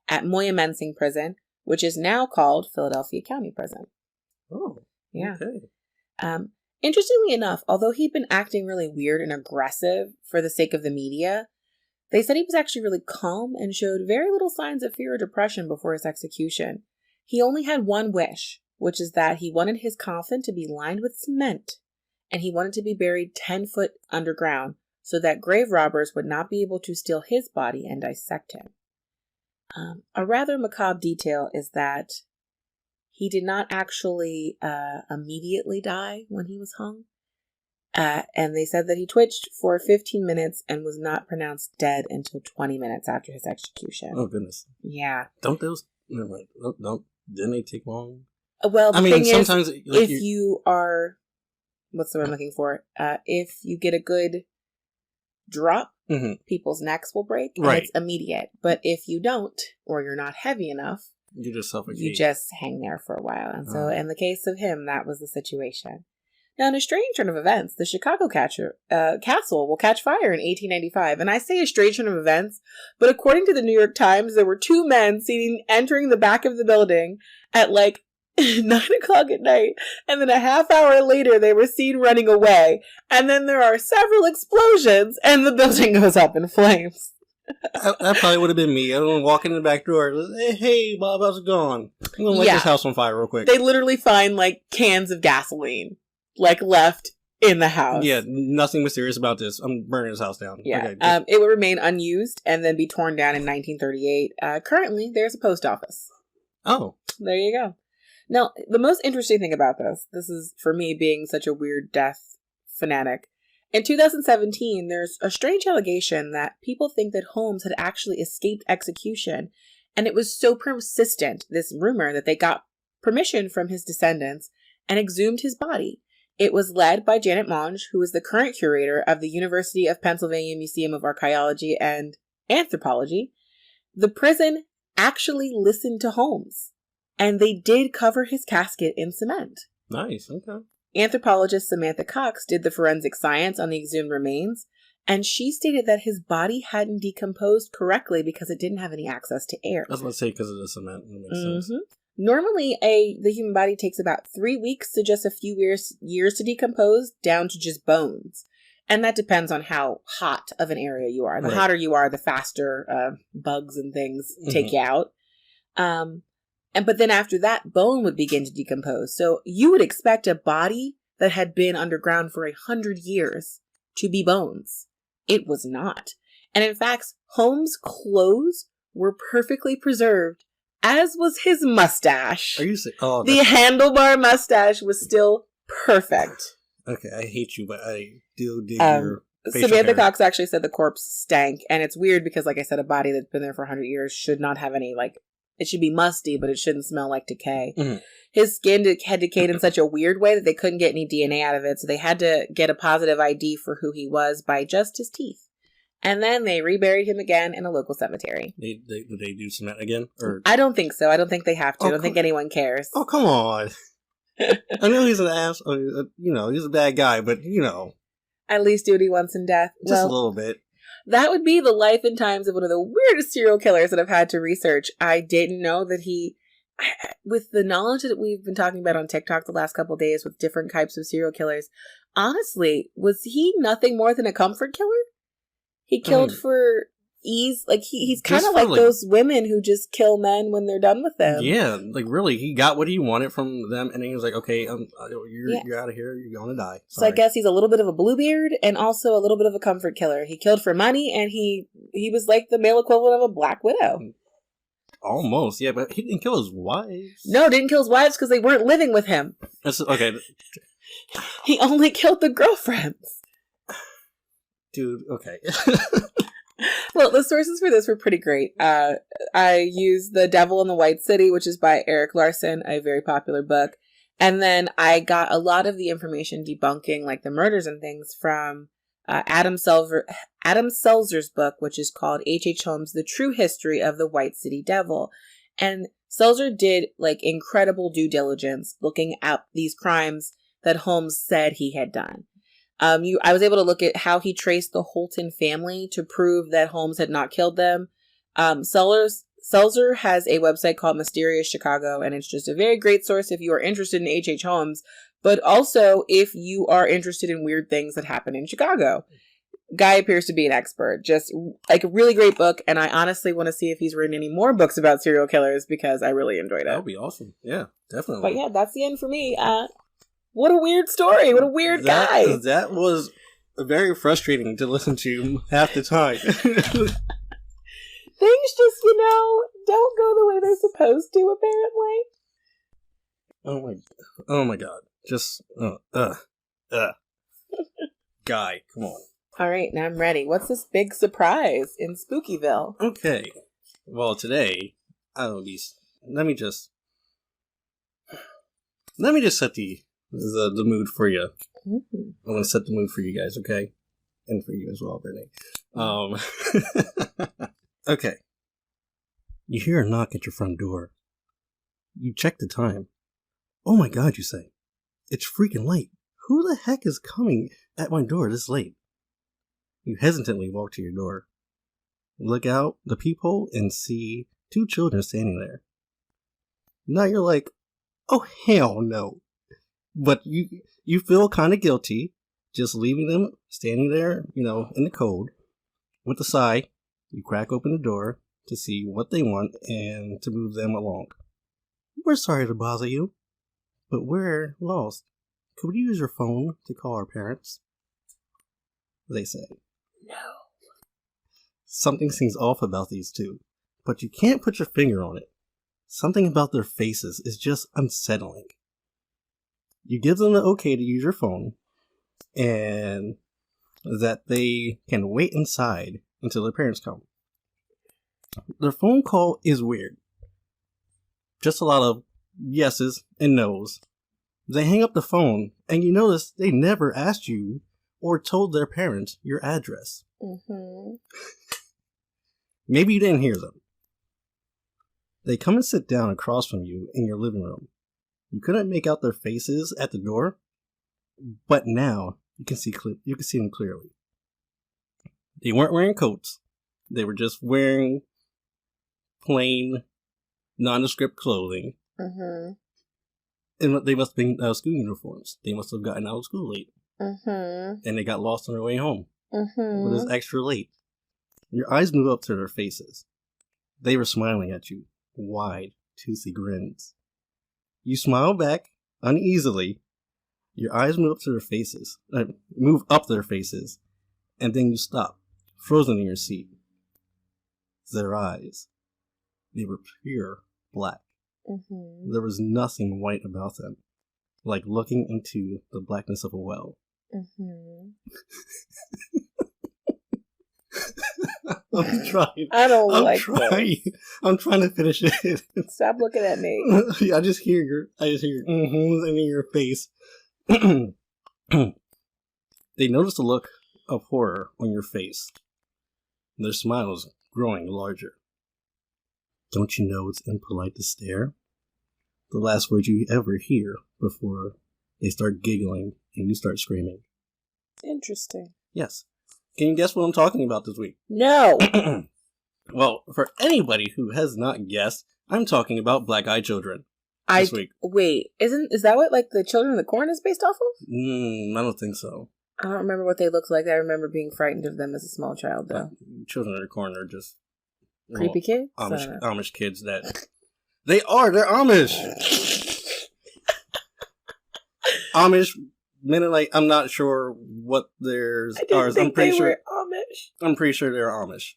at Moyamensing Prison, which is now called Philadelphia County Prison. Oh, yeah. Okay. Interestingly enough, although he'd been acting really weird and aggressive for the sake of the media, they said he was actually really calm and showed very little signs of fear or depression before his execution. He only had one wish, which is that he wanted his coffin to be lined with cement, and he wanted to be buried 10 foot underground so that grave robbers would not be able to steal his body and dissect him. A rather macabre detail is that he did not actually immediately die when he was hung. And they said that he twitched for 15 minutes and was not pronounced dead until 20 minutes after his execution. Oh, goodness. Yeah. Didn't they take long? Well, the thing sometimes is, if you are, what's the word I'm looking for? If you get a good drop, people's necks will break, and it's immediate. But if you don't, or you're not heavy enough, You just suffocate. You just hang there for a while. And so in the case of him, that was the situation. Now, in a strange turn of events, the Chicago castle will catch fire in 1895. And I say a strange turn of events, but according to the New York Times, there were two men seen entering the back of the building at like 9 o'clock at night. And then a half hour later, they were seen running away. And then there are several explosions and the building goes up in flames. That probably would have been me. I would walk in the back door. Hey, Bob, how's it going? I'm going to light this house on fire real quick. They literally find like cans of gasoline. Like left in the house. Yeah, nothing mysterious about this. I'm burning this house down. Yeah, okay, it would remain unused and then be torn down in 1938. Currently, there's a post office. Oh. There you go. Now, the most interesting thing about this is for me being such a weird death fanatic. In 2017, there's a strange allegation that people think that Holmes had actually escaped execution. And it was so persistent, this rumor, that they got permission from his descendants and exhumed his body. It was led by Janet Monge, who is the current curator of the University of Pennsylvania Museum of Archaeology and Anthropology. The prison actually listened to Holmes, and they did cover his casket in cement. Nice, okay. Anthropologist Samantha Cox did the forensic science on the exhumed remains, and she stated that his body hadn't decomposed correctly because it didn't have any access to air. I was going to say because of the cement. That makes sense. Normally, the human body takes about 3 weeks to just a few years to decompose, down to just bones. And that depends on how hot of an area you are. The hotter you are, the faster bugs and things take you out. But then after that, bone would begin to decompose. So you would expect a body that had been underground for 100 years to be bones. It was not. And in fact, Holmes' clothes were perfectly preserved, as was his mustache. Are you saying? Oh, the handlebar mustache was still perfect. Okay, I hate you, but I do dig your facial Samantha hair. Cox actually said the corpse stank, and it's weird because, like I said, a body that's been there for 100 years should not have any, like, it should be musty, but it shouldn't smell like decay. Mm-hmm. His skin had decayed in such a weird way that they couldn't get any DNA out of it, so they had to get a positive ID for who he was by just his teeth. And then they reburied him again in a local cemetery. Did they do cement again? Or? I don't think so. I don't think they have to. I don't think anyone cares. Oh, come on. I know he's an ass. He's a bad guy, but, At least do what he wants in death. Just a little bit. That would be the life and times of one of the weirdest serial killers that I've had to research. I didn't know that with the knowledge that we've been talking about on TikTok the last couple of days with different types of serial killers, honestly, was he nothing more than a comfort killer? He killed for ease. Like, he's kind of like those women who just kill men when they're done with them. Yeah, like, really, he got what he wanted from them, and then he was like, okay, you're out of here, you're going to die. Sorry. So I guess he's a little bit of a Bluebeard and also a little bit of a comfort killer. He killed for money, and he was like the male equivalent of a Black Widow. Almost, yeah, but he didn't kill his wives. No, didn't kill his wives because they weren't living with him. Okay. He only killed the girlfriends. Dude, okay. Well, the sources for this were pretty great. I used The Devil in the White City, which is by Erik Larson, a very popular book. And then I got a lot of the information debunking, like, the murders and things from Adam Selzer's book, which is called H.H. Holmes, The True History of the White City Devil. And Selzer did, like, incredible due diligence looking at these crimes that Holmes said he had done. I was able to look at how he traced the Holton family to prove that Holmes had not killed them. Selzer has a website called Mysterious Chicago, and it's just a very great source if you are interested in H.H. Holmes, but also if you are interested in weird things that happen in Chicago. Guy appears to be an expert. Just like a really great book, and I honestly want to see if he's written any more books about serial killers because I really enjoyed it. That would be awesome. Yeah, definitely. But yeah, that's the end for me. What a weird story. What a weird guy. That was very frustrating to listen to half the time. Things just, don't go the way they're supposed to, apparently. Oh my god. Just, Guy, come on. All right, now I'm ready. What's this big surprise in Spookyville? Okay. Well, today, let me just set the mood for you. Mm-hmm. I'm going to set the mood for you guys, okay? And for you as well, Brittany. Okay. You hear a knock at your front door. You check the time. Oh my God, you say. It's freaking late. Who the heck is coming at my door this late? You hesitantly walk to your door. Look out the peephole and see 2 children standing there. Now you're like, oh hell no. But you feel kind of guilty just leaving them standing there, in the cold. With a sigh, you crack open the door to see what they want and to move them along. We're sorry to bother you, but we're lost. Could we use your phone to call our parents? They say. No. Something seems off about these 2, but you can't put your finger on it. Something about their faces is just unsettling. You give them the okay to use your phone, and that they can wait inside until their parents come. Their phone call is weird. Just a lot of yeses and nos. They hang up the phone, and you notice they never asked you or told their parents your address. Mm-hmm. Maybe you didn't hear them. They come and sit down across from you in your living room. You couldn't make out their faces at the door, but now you can see them clearly. They weren't wearing coats. They were just wearing plain, nondescript clothing. Mm-hmm. And they must have been school uniforms. They must have gotten out of school late. Mm-hmm. And they got lost on their way home. Mm-hmm. But it's extra late. Your eyes move up to their faces. They were smiling at you. Wide, toothy grins. You smile back uneasily. Your eyes move up to their faces. Move up their faces. And then you stop, frozen in your seat. Their eyes. They were pure black. Mm-hmm. There was nothing white about them. Like looking into the blackness of a well. Mm-hmm. I'm trying. I'm trying to finish it. Stop looking at me. I just hear your in your face. They notice the look of horror on your face. Their smiles growing larger. Don't you know it's impolite to stare? The last word you ever hear before they start giggling and you start screaming. Interesting. Yes. Can you guess what I'm talking about this week? No. Well, for anybody who has not guessed, I'm talking about Black-Eyed Children this week. Wait, is that what the Children of the Corn is based off of? I don't think so. I don't remember what they looked like. I remember being frightened of them as a small child, though. Children of the Corn are just creepy kids. Amish kids that they're Amish. Amish. I'm not sure what theirs are. I'm pretty sure Amish. I'm pretty sure they're Amish.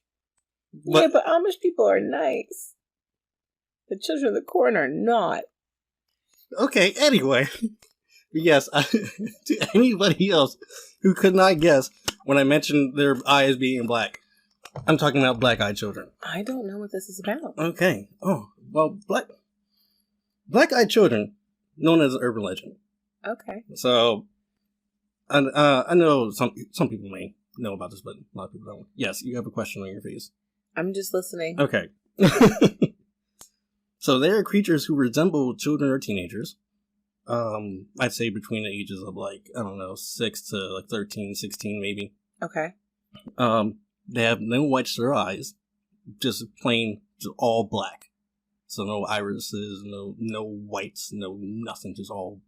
Yeah, but Amish people are nice. The Children of the Corn are not. Okay, anyway. Yes, to anybody else who could not guess when I mentioned their eyes being black, I'm talking about Black-Eyed Children. I don't know what this is about. Okay. Oh, well, Black-Eyed Children, known as an urban legend. Okay. So, I know some people may know about this, but a lot of people don't. Yes, you have a question on your face. I'm just listening. Okay. So they are creatures who resemble children or teenagers. I'd say between the ages of 6 to 13, 16 maybe. Okay. They have no whites to their eyes, just plain, just all black. So no irises, no whites, no nothing, just all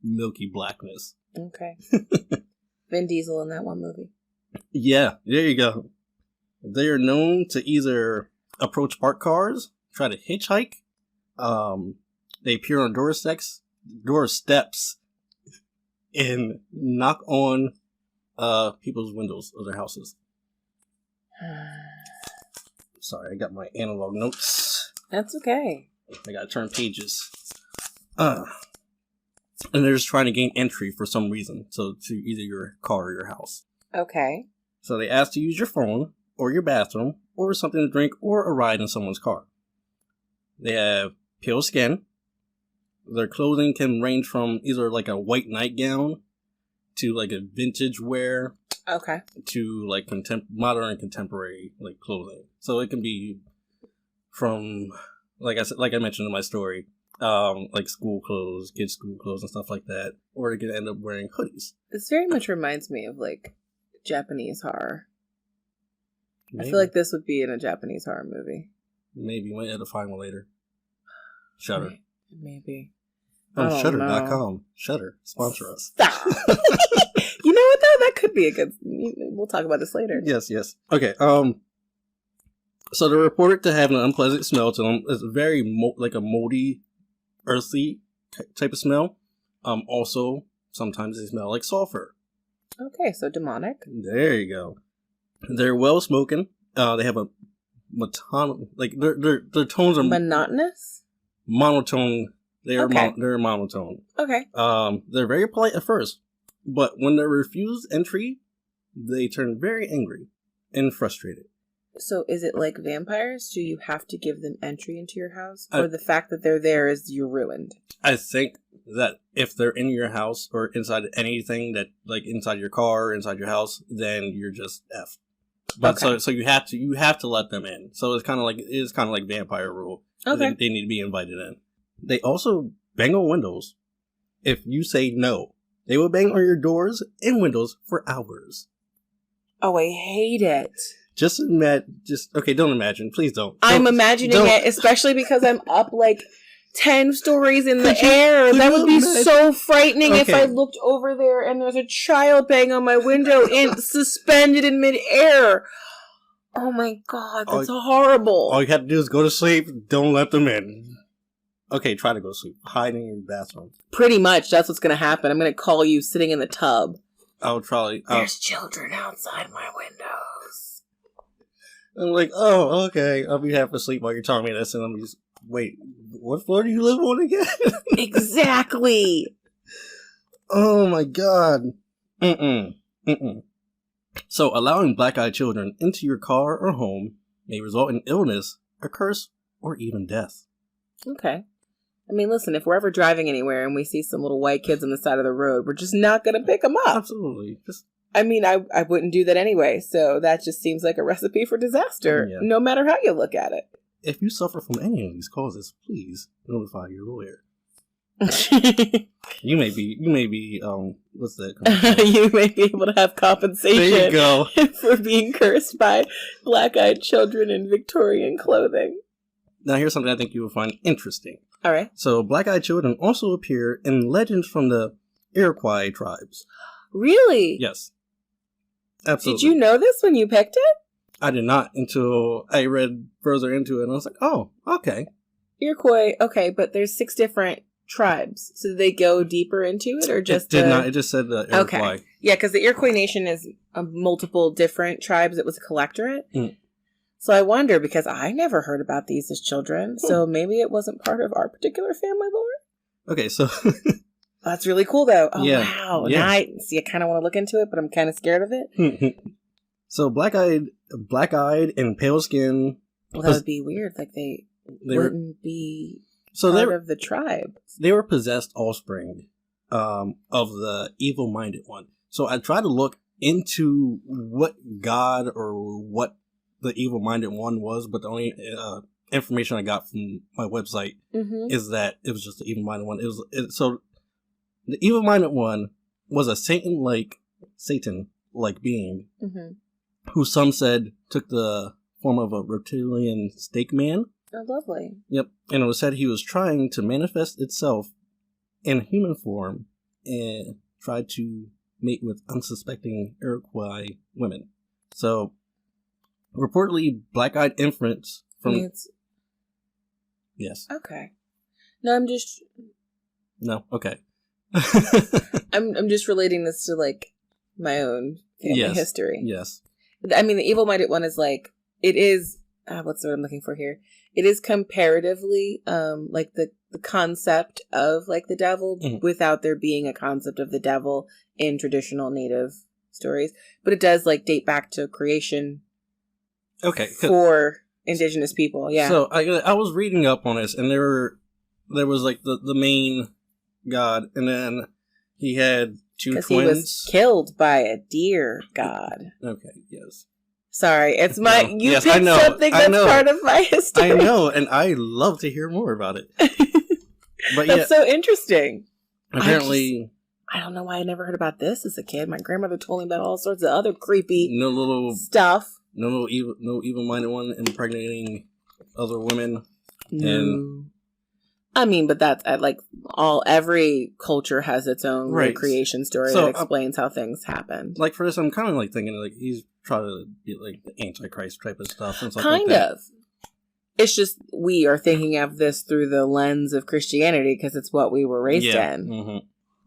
milky blackness. Okay. Vin Diesel in that one movie. Yeah, there you go. They are known to either approach parked cars, try to hitchhike. They appear on doorsteps, and knock on people's windows of their houses. Sorry, I got my analog notes. That's okay. I gotta turn pages. And they're just trying to gain entry for some reason, so to either your car or your house. Okay. So they ask to use your phone, or your bathroom, or something to drink, or a ride in someone's car. They have pale skin. Their clothing can range from either a white nightgown to a vintage wear. Okay. To modern and contemporary clothing. So it can be from, like I mentioned in my story, like school clothes, kids' school clothes, and stuff like that, or they could end up wearing hoodies. This very much reminds me of like Japanese horror. Maybe. I feel like this would be in a Japanese horror movie. Maybe. We might have to find one later. Shudder. Maybe. Oh, Shudder.com. Shudder. Sponsor us. Stop. You know what, though? That could be a good... We'll talk about this later. Yes. Okay, so they're reported to have an unpleasant smell to them. It's very, like a moldy, earthy type of smell. Also, sometimes they smell like sulfur. Okay, so demonic. There you go. They're well spoken. They have a like their tones are monotonous. Monotone. They're monotone. Okay. They're very polite at first, but when they're refused entry, they turn very angry and frustrated. So is it like vampires? Do you have to give them entry into your house, or the fact that they're there is you're ruined? I think that if they're in your house or inside anything that, like inside your car, inside your house, then you're just F. But okay. so you have to let them in. So it's kind of like vampire rule. Okay. They need to be invited in. They also bang on windows. If you say no, they will bang on your doors and windows for hours. Oh, I hate it. Don't imagine. Please don't. I'm imagining it, especially because I'm up like 10 stories in the air. That would be so frightening if I looked over there and there's a child banging on my window suspended in midair. Oh my God, that's horrible. All you have to do is go to sleep. Don't let them in. Okay, try to go to sleep. Hide in your bathroom. Pretty much, that's what's going to happen. I'm going to call you sitting in the tub. I'll probably... There's children outside my windows. I'm like, oh, okay. I'll be half asleep while you're telling me this, and I'm just... Wait, what floor do you live on again? Exactly. Oh my God. So, allowing black-eyed children into your car or home may result in illness, a curse, or even death. Okay. I mean, listen, if we're ever driving anywhere and we see some little white kids on the side of the road, we're just not going to pick them up. Absolutely. I mean, I wouldn't do that anyway, so that just seems like a recipe for disaster, no matter how you look at it. If you suffer from any of these causes, please notify your lawyer. You may be, what's that? You may be able to have compensation there you go. For being cursed by black-eyed children in Victorian clothing. Now, here's something I think you will find interesting. All right. So, black-eyed children also appear in legends from the Iroquois tribes. Really? Yes. Absolutely. Did you know this when you picked it? I did not until I read further into it, and I was like, oh, okay. Iroquois, okay, but there's 6 different tribes. So did they go deeper into it, or just... It did not. It just said the Iroquois. Okay. Yeah, because the Iroquois Nation is multiple different tribes. It was a collectorate. Mm. So I wonder, because I never heard about these as children, so maybe it wasn't part of our particular family lore? Okay, so... That's really cool, though. Oh, yeah. Wow. Yeah. Now I kind of want to look into it, but I'm kind of scared of it. So black-eyed and pale skin... Well, that would be weird. Like, they wouldn't be part of the tribe. They were possessed offspring of the evil-minded one. So I tried to look into what god or what the evil-minded one was, but the only information I got from my website is that it was just the evil-minded one. So the evil-minded one was a Satan-like being who some said took the form of a reptilian snake man. Oh, lovely. Yep. And it was said he was trying to manifest itself in human form and tried to mate with unsuspecting Iroquois women. So, reportedly, black-eyed infants from... Yes. Okay. No, I'm just... No? Okay. I'm just relating this to, like, my own family history. Yes. I mean, the evil-minded one is, like, it is... what's the word I'm looking for here? It is comparatively, like, the concept of, like, the devil without there being a concept of the devil in traditional native stories. But it does, like, date back to creation for indigenous people, yeah. So, I was reading up on this, and there was, like, the main god, and then he had 2 twins. Because he was killed by a deer god. Okay, yes. Sorry, it's my... No. You picked something that's part of my history. I know, and I love to hear more about it. But That's so interesting. apparently, I don't know why I never heard about this as a kid. My grandmother told me about all sorts of other creepy stuff. No evil-minded one impregnating other women. No. And I mean, but that's every culture has its own creation story that explains how things happen. Like for this, I'm kind of like thinking like he's trying to be like the Antichrist type of stuff and stuff kind like that. of. It's just we are thinking of this through the lens of Christianity because it's what we were raised in. Mm-hmm.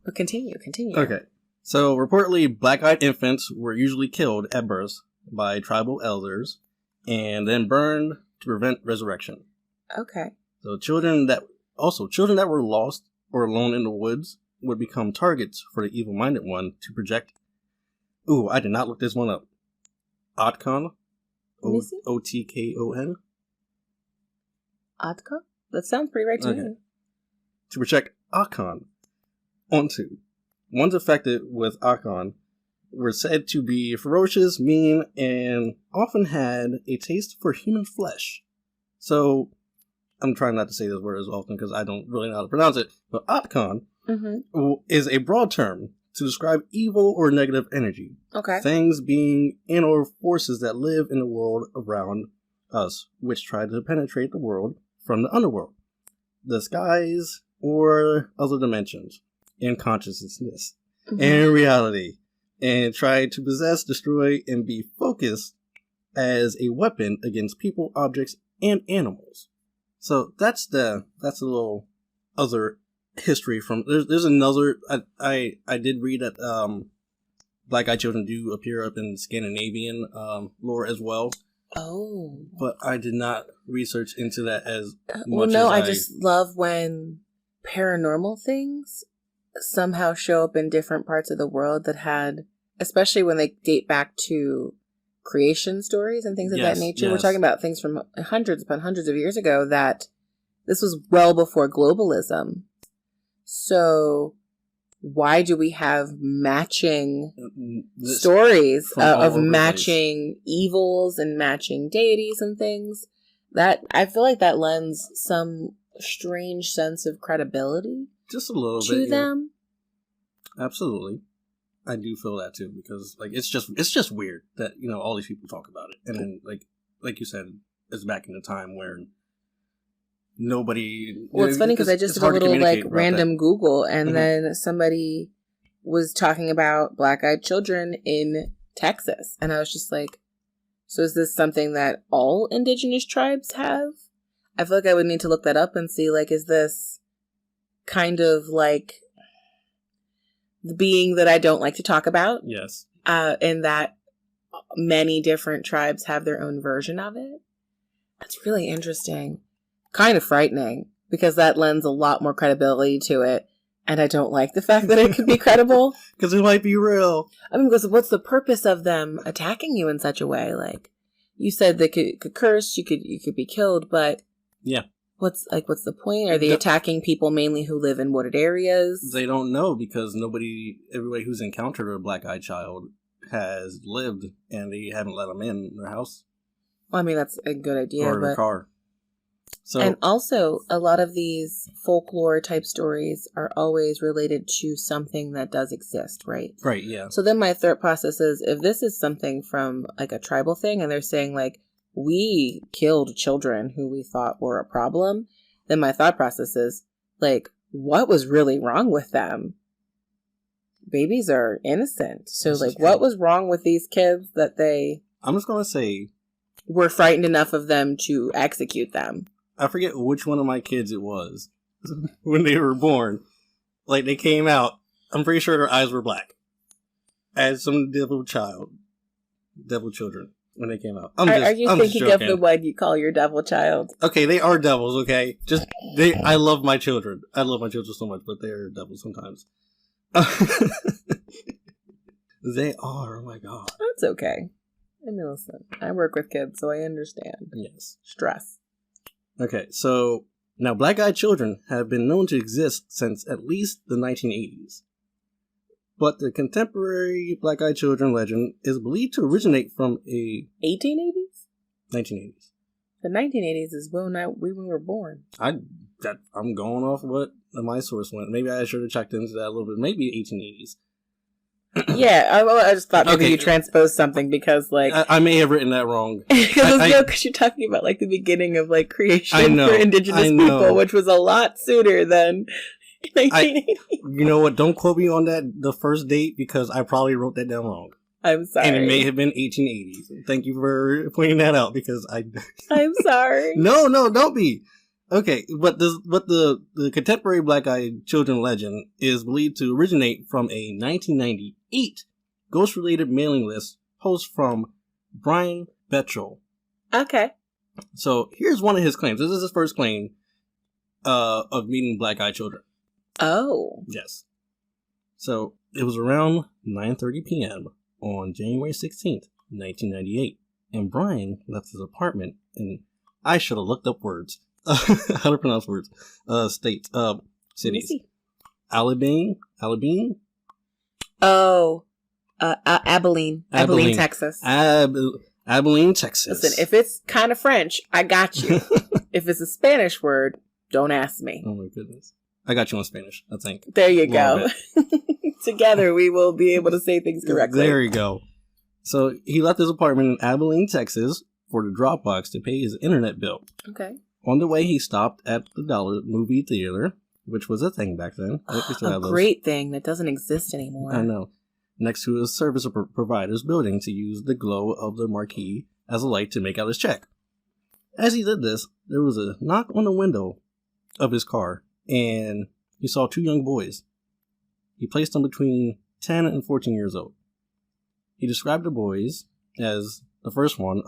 But continue. Okay. So reportedly, black-eyed infants were usually killed at birth by tribal elders and then burned to prevent resurrection. Okay. So children that were lost or alone in the woods would become targets for the evil-minded one to project. Ooh, I did not look this one up. Otkon? Otkon? Otkon? That sounds pretty right to me. To project Otkon onto. Ones affected with Otkon were said to be ferocious, mean, and often had a taste for human flesh. So, I'm trying not to say this word as often because I don't really know how to pronounce it, but Otkon is a broad term to describe evil or negative energy. Okay. Things, being, and or forces that live in the world around us, which try to penetrate the world from the underworld, the skies, or other dimensions, in consciousness, and reality, and try to possess, destroy, and be focused as a weapon against people, objects, and animals. So that's a little other history from. There's another. I did read that black-eyed children do appear up in Scandinavian lore as well. Oh, but I did not research into that as much. Well, no, I just love when paranormal things somehow show up in different parts of the world that had, especially when they date back to creation stories and things of that nature. We're talking about things from hundreds upon hundreds of years ago that this was well before globalism. So why do we have matching stories of matching evils and matching deities and things? That I feel like that lends some strange sense of credibility just a little to bit them. Yeah. Absolutely. I do feel that too, because like it's just weird that all these people talk about it, and then like you said, it's back in the time where nobody. Well, it's funny because I just did a little random Google, and then somebody was talking about black-eyed children in Texas, and I was just like, so is this something that all indigenous tribes have? I feel like I would need to look that up and see, like, is this kind of like the being that I don't like to talk about? Yes. And that many different tribes have their own version of it. That's really interesting. Kind of frightening, because that lends a lot more credibility to it. And I don't like the fact that it could be credible. Because it might be real. I mean, because what's the purpose of them attacking you in such a way? Like, you said they could curse, you could be killed, but yeah, what's the point? Are they attacking people mainly who live in wooded areas? They don't know, because everybody who's encountered a black-eyed child has lived, and they haven't let them in their house. Well, I mean, that's a good idea. Or their car. So, and also, a lot of these folklore type stories are always related to something that does exist, right? Right, yeah. So then my thought process is, if this is something from like a tribal thing, and they're saying like, we killed children who we thought were a problem, then my thought process is like, what was really wrong with them? Babies are innocent. So like, what was wrong with these kids that I'm just going to say, were frightened enough of them to execute them? I forget which one of my kids it was when they were born. Like, they came out, I'm pretty sure their eyes were black. As some devil children when they came out. Are you thinking of the one you call your devil child? Okay, they are devils, okay? I love my children. I love my children so much, but they are devils sometimes. They are, oh my god. That's okay. I mean, listen, I work with kids, so I understand. Yes. Stress. Okay, so now black-eyed children have been known to exist since at least the 1980s. But the contemporary black-eyed children legend is believed to originate from a... 1880s? 1980s. The 1980s is when we were born. that I'm going off what my source went. Maybe I should have checked into that a little bit. Maybe 1880s. Yeah, I just thought maybe you transposed something because, like... I may have written that wrong. Because you're talking about, like, the beginning of, like, creation for indigenous people, which was a lot sooner than 1980. You know what? Don't quote me on the first date, because I probably wrote that down wrong. I'm sorry. And it may have been 1880s. Thank you for pointing that out, because I'm sorry. No, don't be. Okay, but the contemporary black-eyed children legend is believed to originate from a 1998 ghost-related mailing list post from Brian Betchell. Okay. So here's one of his claims. This is his first claim of meeting black-eyed children. Oh. Yes. So it was around 9:30 p.m. on January 16th, 1998, and Brian left his apartment, and I should have looked up words. How to pronounce words? States. Cities. Abilene. Oh, Abilene, Texas. Abilene, Texas. Listen, if it's kind of French, I got you. If it's a Spanish word, don't ask me. Oh my goodness, I got you on Spanish, I think. There you go. Together, we will be able to say things correctly. There you go. So he left his apartment in Abilene, Texas, for the Dropbox to pay his internet bill. Okay. On the way, he stopped at the Dollar Movie Theater, which was a thing back then. A great thing that doesn't exist anymore. I know. Next to his service provider's building to use the glow of the marquee as a light to make out his check. As he did this, there was a knock on the window of his car, and he saw two young boys. He placed them between 10 and 14 years old. He described the boys as the first one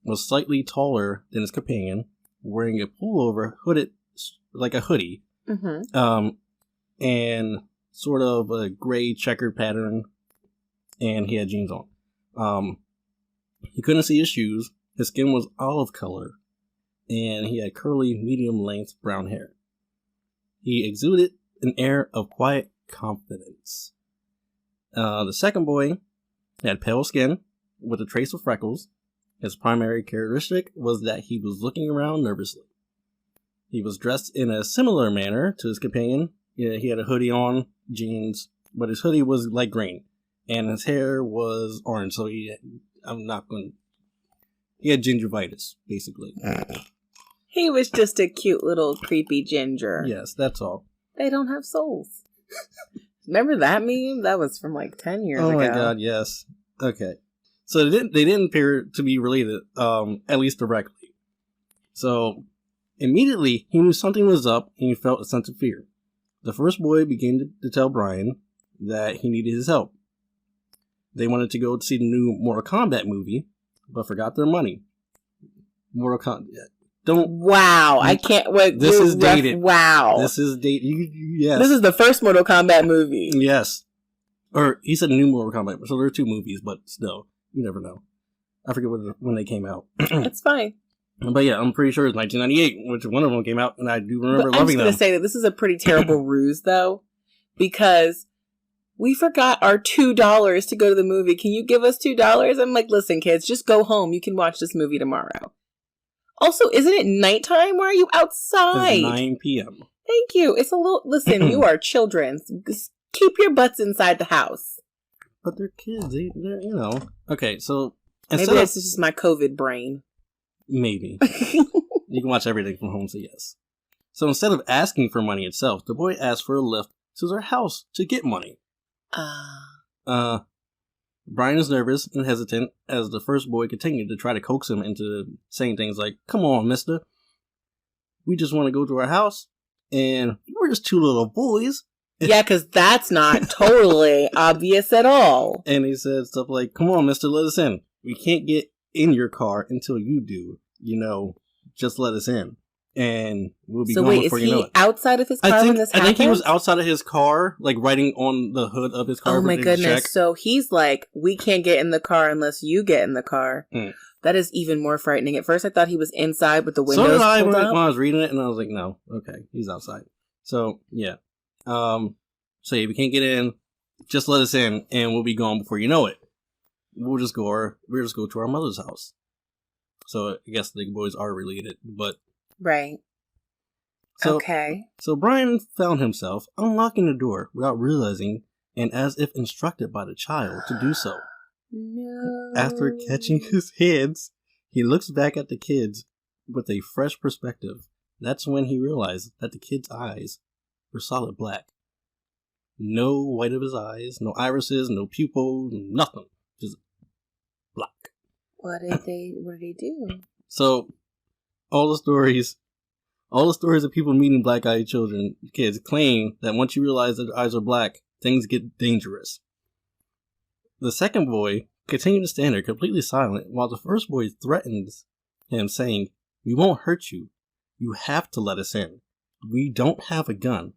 was slightly taller than his companion, wearing a pullover hooded like a hoodie, and sort of a gray checkered pattern, and he had jeans on. He couldn't see his shoes. His skin was olive color, and he had curly, medium-length brown hair. He exuded an air of quiet confidence. The second boy had pale skin with a trace of freckles. His primary characteristic was that he was looking around nervously. He was dressed in a similar manner to his companion. Yeah, he had a hoodie on, jeans, but his hoodie was light green, and his hair was orange. So he had gingivitis, basically. He was just a cute little creepy ginger. Yes, that's all. They don't have souls. Remember that meme? That was from like 10 years ago. Oh my god, yes. Okay. So they didn't appear to be related, at least directly. So immediately he knew something was up, and he felt a sense of fear. The first boy began to tell Brian that he needed his help. They wanted to go to see the new Mortal Kombat movie, but forgot their money. Mortal Kombat. Wow, I can't wait. This is dated. Wow. This is dated. Yes. This is the first Mortal Kombat movie. Yes. Or he said new Mortal Kombat, so there are two movies, but still, you never know. I forget when they came out. It's fine. But yeah, I'm pretty sure it's 1998, which one of them came out, and I do remember loving them. I'm just going to say that this is a pretty terrible ruse, though, because we forgot our $2 to go to the movie. Can you give us $2? I'm like, listen, kids, just go home. You can watch this movie tomorrow. Also, isn't it nighttime? Why are you outside? It's 9 p.m. Thank you. It's a little... Listen, you are children. Just keep your butts inside the house. But they're kids. They're, you know... Okay, so... Maybe this is just my COVID brain. Maybe. You can watch everything from home, so yes. So instead of asking for money itself, the boy asked for a lift to their house to get money. Brian is nervous and hesitant as the first boy continued to try to coax him into saying things like, "Come on, mister. We just want to go to our house, and we're just two little boys." Yeah, because that's not totally obvious at all. And he said stuff like, "Come on, mister, let us in. We can't get in your car until you do. You know, just let us in. And we'll be gone before you know it." So wait, is he outside of his car when this happened? I think he was outside of his car, like writing on the hood of his car. Oh my goodness. So he's like, we can't get in the car unless you get in the car. That is even more frightening. At first I thought he was inside with the windows pulled up. When I was reading it, and I was like, no, okay, he's outside. So, yeah. So yeah, we can't get in, just let us in, and we'll be gone before you know it. We'll just go to our mother's house. So I guess the boys are related, but... Right. So Brian found himself unlocking the door without realizing, and as if instructed by the child to do so. No. After catching his hands, he looks back at the kids with a fresh perspective. That's when he realized that the kids' eyes were solid black. No white of his eyes, no irises, no pupils, nothing. Just black. What did he do? So, all the stories of people meeting black-eyed kids claim that once you realize that their eyes are black, things get dangerous. The second boy continued to stand there completely silent while the first boy threatens him, saying, "We won't hurt you. You have to let us in. We don't have a gun."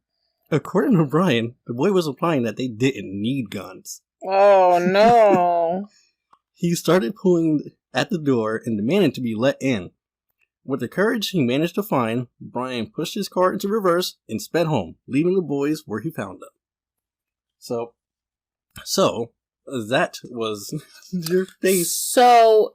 According to Brian, the boy was implying that they didn't need guns. Oh, no. He started pulling at the door and demanded to be let in. With the courage he managed to find, Brian pushed his car into reverse and sped home, leaving the boys where he found them. So that was your face. So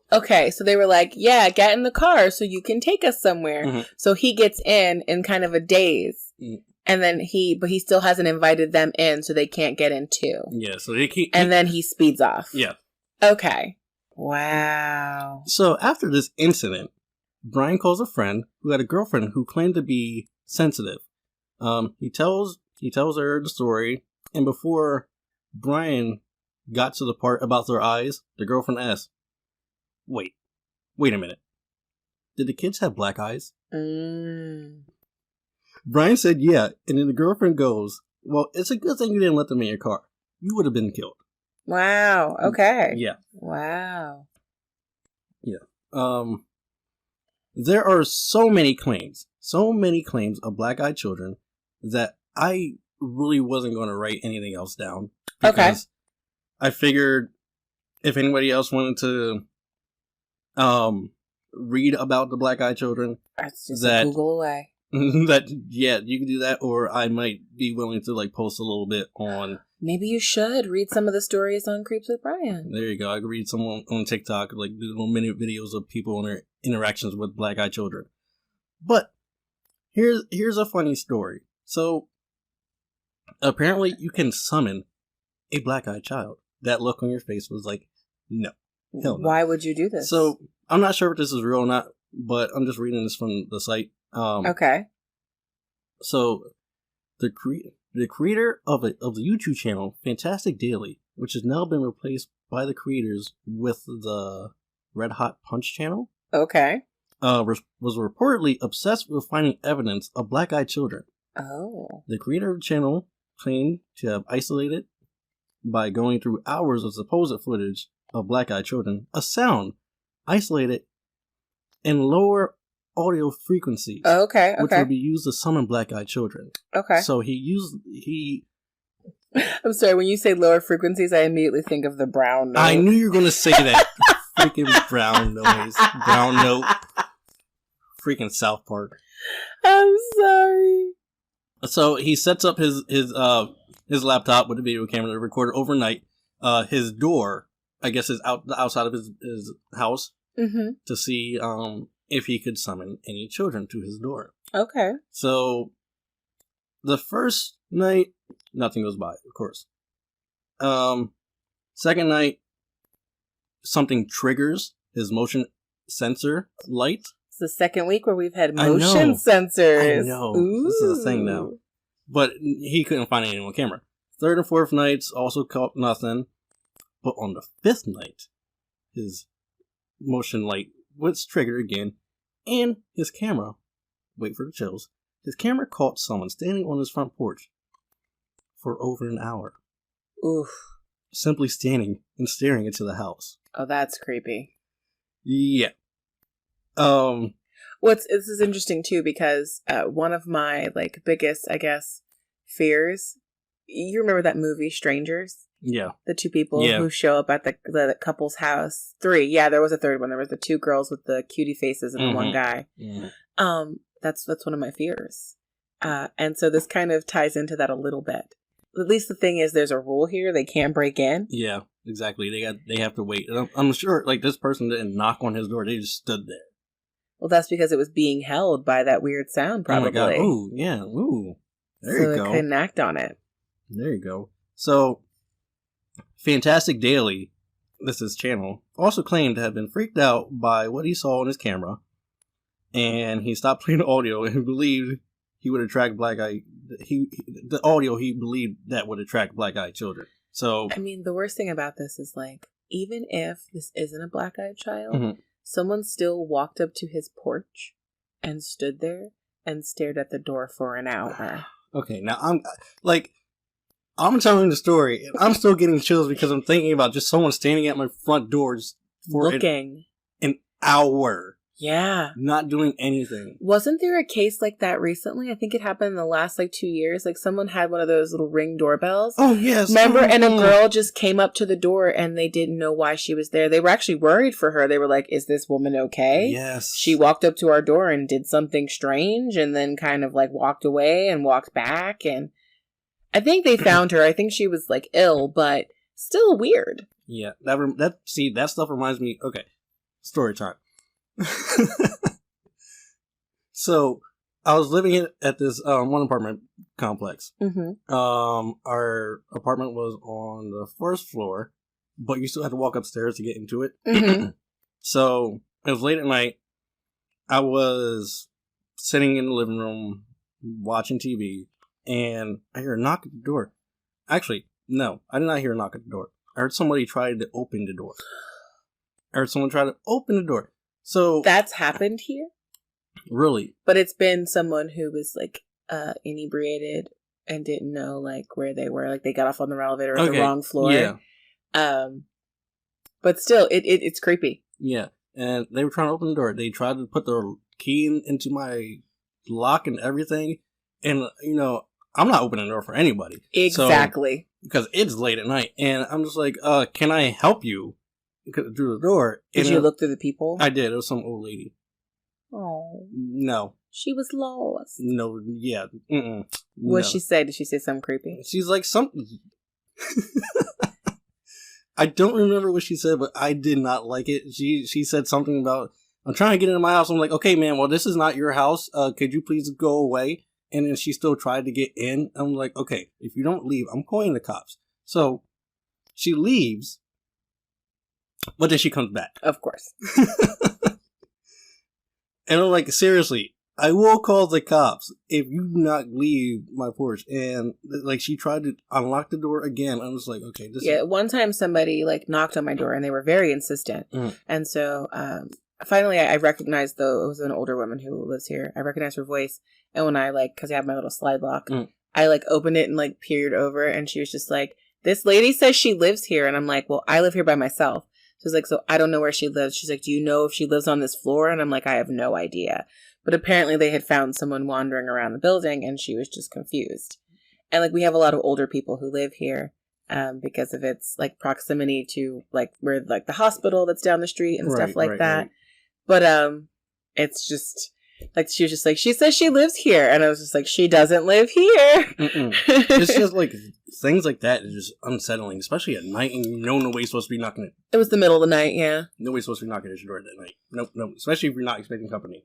they were like, yeah, get in the car so you can take us somewhere. Mm-hmm. So he gets in kind of a daze. Mm-hmm. And then he still hasn't invited them in, so they can't get in too. Yeah, so then he speeds off. Yeah. Okay. Wow. So after this incident, Brian calls a friend who had a girlfriend who claimed to be sensitive. He tells her the story, and before Brian got to the part about their eyes, the girlfriend asked, Wait a minute. Did the kids have black eyes?" Brian said yeah, and then the girlfriend goes, "Well, it's a good thing you didn't let them in your car. You would have been killed." Wow. Okay. Yeah. Wow. Yeah. There are so many claims of black-eyed children that I really wasn't going to write anything else down. Okay. I figured if anybody else wanted to read about the black-eyed children, that's just a Google away. That you can do that, or I might be willing to post a little bit on. Maybe you should read some of the stories on Creeps with Brian. There you go. I could read some on TikTok, do little minute videos of people and their interactions with black-eyed children. But here's a funny story. So apparently you can summon a black-eyed child. That look on your face was like, no, hell no. Why would you do this? So I'm not sure if this is real or not, but I'm just reading this from the site. Okay. So the creator of the YouTube channel Fantastic Daily, which has now been replaced by the creators with the Red Hot Punch channel. Okay. Was reportedly obsessed with finding evidence of black-eyed children. Oh. The creator of the channel claimed to have isolated by going through hours of supposed footage of black-eyed children, a sound isolated in lower audio frequencies. Okay. Which would be used to summon black-eyed children. Okay. So I'm sorry, when you say lower frequencies, I immediately think of the brown note. I knew you were going to say that. Freaking brown noise. Brown note. Freaking South Park. I'm sorry. So he sets up his laptop with a video camera to record it overnight. His door, I guess, is outside of his house. Mm-hmm. To see if he could summon any children to his door. Okay. So the first night, nothing goes by, of course. Second night, something triggers his motion sensor light. It's the second week where we've had motion sensors. I know. Ooh. This is a thing now. But he couldn't find anyone on camera. Third and fourth nights also caught nothing. But on the fifth night, his motion light was triggered again, and his camera, wait for the chills, his camera caught someone standing on his front porch for over an hour. Oof. Simply standing and staring into the house. Oh, that's creepy. Yeah. This is interesting too, because one of my biggest, I guess, fears, you remember that movie Strangers? Yeah. The two people who show up at the couple's house. 3. Yeah, there was a third one. There was the 2 girls with the cutie faces and the one guy. Mm-hmm. That's one of my fears. And so this kind of ties into that a little bit. At least the thing is, there's a rule here. They can't break in. Yeah, exactly. They have to wait. I'm sure, this person didn't knock on his door. They just stood there. Well, that's because it was being held by that weird sound, probably. Oh my god. Ooh, yeah. Ooh. There you go. So it couldn't act on it. There you go. So, Fantastic Daily, this is channel, also claimed to have been freaked out by what he saw on his camera, and he stopped playing the audio and believed he would attract black-eyed... the audio, he believed that would attract black-eyed children. So... I mean, the worst thing about this is, like, even if this isn't a black-eyed child, someone still walked up to his porch and stood there and stared at the door for an hour. Okay, now I'm telling the story, and I'm still getting chills because I'm thinking about just someone standing at my front doors for looking an hour. Yeah. Not doing anything. Wasn't there a case like that recently? I think it happened in the last 2 years. Like someone had one of those little Ring doorbells. Oh, yes. Remember? And a girl just came up to the door and they didn't know why she was there. They were actually worried for her. They were like, is this woman okay? Yes. She walked up to our door and did something strange and then kind of like walked away and walked back. And I think they found her. I think she was like ill, but still weird. Yeah. That stuff reminds me. Okay. Story time. So I was living at this one apartment complex. Our apartment was on the first floor, but you still had to walk upstairs to get into it. So it was late at night. I was sitting in the living room watching TV, and I hear a knock at the door. Actually, no, I did not hear a knock at the door. I heard somebody try to open the door. So that's happened here? Really? But it's been someone who was like inebriated and didn't know like where they were. Like they got off on the elevator at the wrong floor. Yeah. But still, it's creepy. Yeah. And they were trying to open the door. They tried to put the key into my lock and everything. And, I'm not opening the door for anybody. Exactly. Because it's late at night. And I'm just like, can I help you? Through the door. Did you look through the people? I did. It was some old lady. Oh. No. She was lost. No, yeah. What did she say? Did she say something creepy? She's like something. I don't remember what she said, but I did not like it. She said something about, I'm trying to get into my house. I'm like, okay, man, well, this is not your house. Could you please go away? And then she still tried to get in. I'm like, okay, if you don't leave, I'm calling the cops. So she leaves. But then she comes back. Of course. And I'm like, seriously, I will call the cops if you do not leave my porch. And like, she tried to unlock the door again. I was like, okay, one time somebody like knocked on my door and they were very insistent. And so finally I recognized, though it was an older woman who lives here, I recognized her voice. And when I because I have my little slide lock, I opened it and peered over, and she was just like, this lady says she lives here. And I'm like, well, I live here by myself. She's like, so I don't know where she lives. She's like, do you know if she lives on this floor? And I'm like, I have no idea. But apparently they had found someone wandering around the building and she was just confused. And we have a lot of older people who live here because of its proximity to where the hospital that's down the street and stuff like that. Right. But it's just she was just like, she says she lives here. And I was just like, she doesn't live here. It's just things like that is just unsettling, especially at night, and nobody's supposed to be knocking it. It was the middle of the night, yeah. Nobody's supposed to be knocking at your door at night. Nope. Especially if you're not expecting company.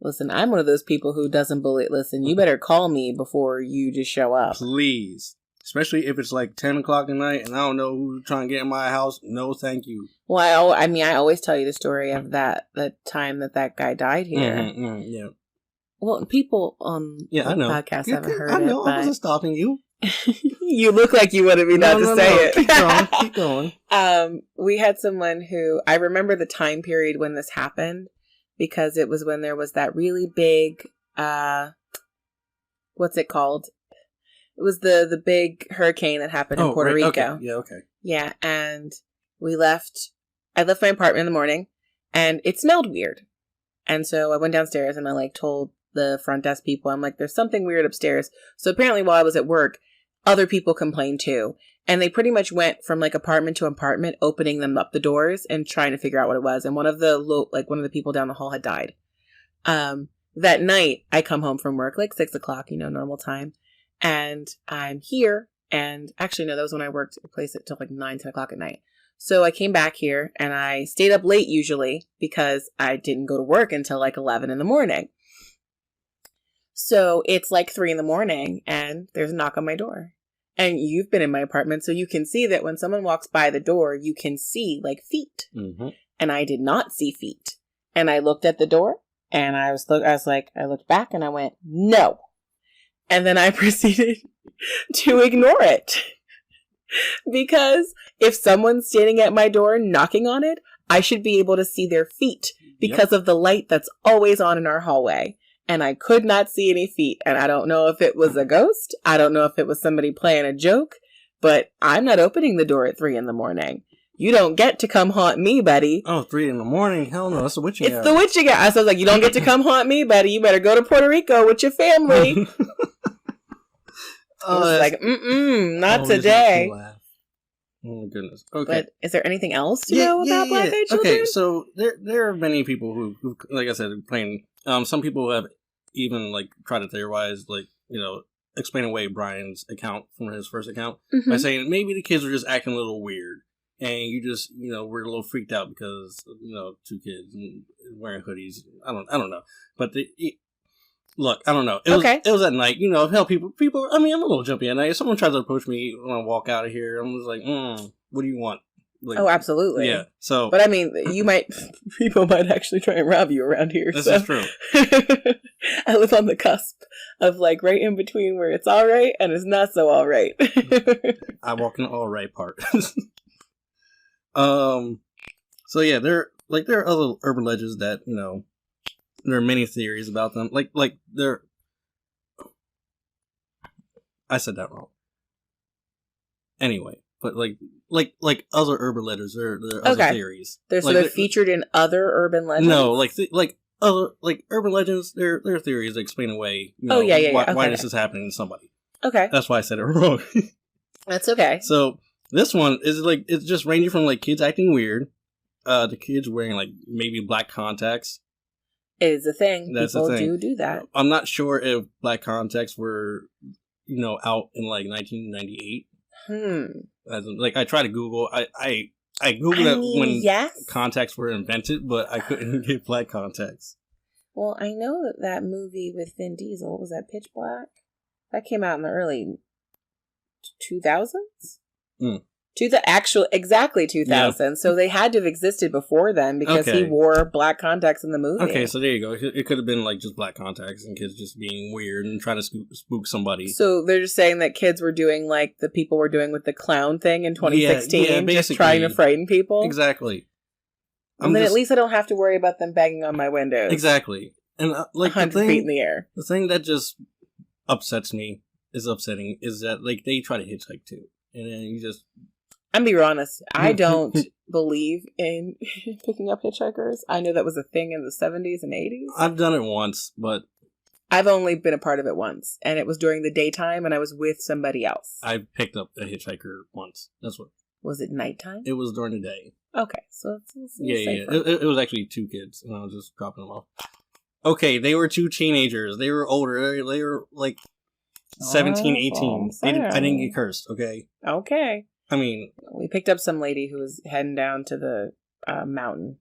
Listen, I'm one of those people who doesn't believe. Listen, you better call me before you just show up. Please. Especially if it's 10 o'clock at night and I don't know who's trying to get in my house. No, thank you. Well, I always tell you the story of the time that guy died here. Yeah. Well, people on the podcast haven't heard it. I know, I wasn't stopping you. You look like you wanted me not to say it. Keep going. We had someone who, I remember the time period when this happened, because it was when there was that really big, what's it called? It was the big hurricane that happened in Puerto Rico. Okay. Yeah, okay. Yeah, and I left my apartment in the morning, and it smelled weird. And so I went downstairs and I told the front desk people, I'm like, there's something weird upstairs. So apparently while I was at work, other people complained too. And they pretty much went from apartment to apartment, opening them up the doors and trying to figure out what it was. And one of the people down the hall had died. That night I come home from work, 6 o'clock, normal time. And I'm here. And actually, no, that was when I worked a place till 9, 10 o'clock at night. So I came back here and I stayed up late usually because I didn't go to work until like 11 in the morning. So it's like 3 in the morning and there's a knock on my door. And you've been in my apartment, so you can see that when someone walks by the door, you can see like feet. Mm-hmm. And I did not see feet. And I looked at the door and I looked back and I went, no. And then I proceeded to ignore it. Because if someone's standing at my door knocking on it, I should be able to see their feet because of the light that's always on in our hallway. And I could not see any feet. And I don't know if it was a ghost. I don't know if it was somebody playing a joke. But I'm not opening the door at 3 in the morning. You don't get to come haunt me, buddy. Oh, 3 in the morning? Hell no, that's the witching hour. It's the witching hour. So I was like, you don't get to come haunt me, buddy. You better go to Puerto Rico with your family. I was like, not today. Oh my goodness. Okay. But is there anything else to know about black-eyed children? Okay, so there are many people who, like I said, playing. Some people have even like tried to theorize, like, you know, explain away Brian's account from his first account by saying maybe the kids were just acting a little weird, and you just, you know, were a little freaked out because, you know, 2 kids and wearing hoodies. I don't know, but look, I don't know. It was at night. You know, hell, people. I mean, I'm a little jumpy at night. If someone tries to approach me when I walk out of here, I'm just like, what do you want? Like, oh, absolutely. Yeah. So, but I mean, people might actually try and rob you around here. This is true. I live on the cusp of like right in between where it's all right and it's not so all right. I walk in the all right part. So yeah, there are other urban legends that, you know, there are many theories about them. I said that wrong. Anyway, but like other urban legends, there are other theories. They're featured in other urban legends. No, other urban legends. There are theories that explain away. You know, why this is happening to somebody. Okay, that's why I said it wrong. That's okay. So this one is like, it's just ranging from like kids acting weird, to kids wearing like maybe black contacts. It is a thing. People do that. I'm not sure if black contacts were, you know, out in like 1998. Like I tried to Google. I Googled it when contacts were invented, but I couldn't get black contacts. Well, I know that movie with Vin Diesel, was that Pitch Black? That came out in the early 2000s? Exactly 2000. Yeah. So they had to have existed before then because he wore black contacts in the movie. Okay, so there you go. It could have been like just black contacts and kids just being weird and trying to spook somebody. So they're just saying that kids were doing like the people were doing with the clown thing in 2016, just trying to frighten people. Exactly. And then at least I don't have to worry about them banging on my windows. Exactly. And like 100 feet in the air. The thing that just upsetting is that like they try to hitchhike too. And then you just... I'm be honest, I don't believe in picking up hitchhikers. I know that was a thing in the 70s and 80s. I've done it once, but... I've only been a part of it once, and it was during the daytime, and I was with somebody else. I picked up a hitchhiker once. That's what... Was it nighttime? It was during the day. Okay, so it's yeah. It was actually 2 kids, and I was just dropping them off. Okay, they were 2 teenagers. They were older. They were like 17, 18. I didn't get cursed, okay? Okay. I mean... We picked up some lady who was heading down to the mountain.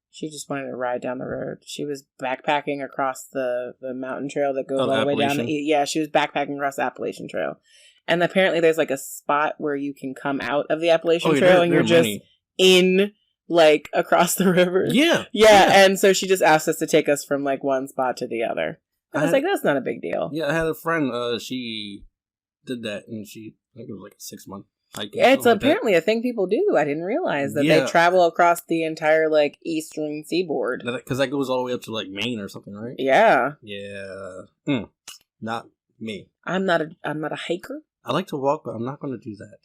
She just wanted to ride down the road. She was backpacking across the mountain trail that goes all the way down. Yeah, she was backpacking across the Appalachian Trail. And apparently there's like a spot where you can come out of the Appalachian Trail and you're just in, like, across the river. Yeah. Yeah, and so she just asked us to take us from, like, one spot to the other. I was like, that's not a big deal. Yeah, I had a friend, she did that, and I think it was like a 6-month hike. Yeah, it's apparently a thing people do. I didn't realize that they travel across the entire, like, eastern seaboard. Because that goes all the way up to, like, Maine or something, right? Yeah. Yeah. Not me. I'm not a hiker. I like to walk, but I'm not going to do that.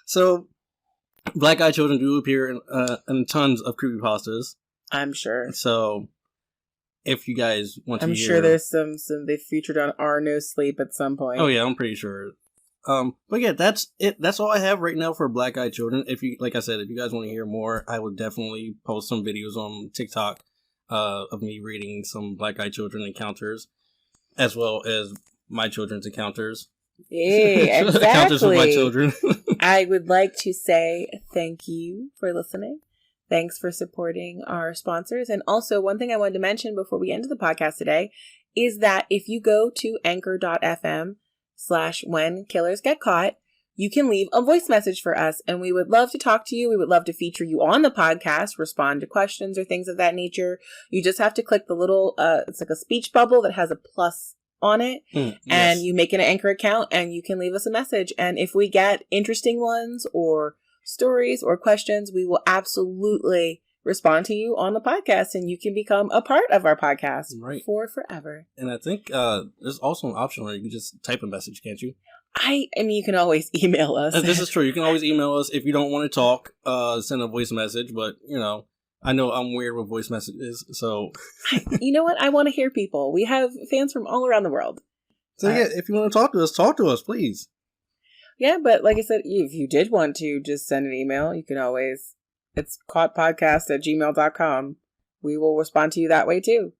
So, black-eyed children do appear in tons of creepypastas. I'm sure. So, if you guys want to hear... I'm sure there's some they featured on Our No Sleep at some point. Oh, yeah, I'm pretty sure. But yeah, that's it. That's all I have right now for black-eyed children. If you, like I said, if you guys want to hear more, I would definitely post some videos on TikTok of me reading some black-eyed children encounters, as well as my children's encounters. Yeah, exactly. Encounters with my children. I would like to say thank you for listening. Thanks for supporting our sponsors. And also, one thing I wanted to mention before we end the podcast today is that if you go to anchor.fm/whenkillersgetcaught, you can leave a voice message for us, and we would love to talk to you. We would love to feature you on the podcast, respond to questions or things of that nature. You just have to click the little, it's like a speech bubble that has a plus on it, and you make an Anchor account, and you can leave us a message. And if we get interesting ones or stories or questions, we will absolutely respond to you on the podcast, and you can become a part of our podcast for forever. And I think there's also an option where you can just type a message, can't you? I mean, you can always email us. This is true. You can always email us if you don't want to talk. Send a voice message, but I know I'm weird with voice messages, so you know what? I want to hear people. We have fans from all around the world. So if you want to talk to us, please. Yeah, but like I said, if you did want to just send an email, you can always. It's caughtpodcast@gmail.com. We will respond to you that way too.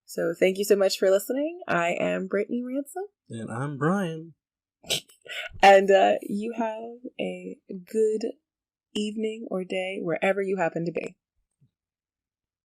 So thank you so much for listening. I am Brittany Ransom. And I'm Brian. And you have a good evening or day wherever you happen to be.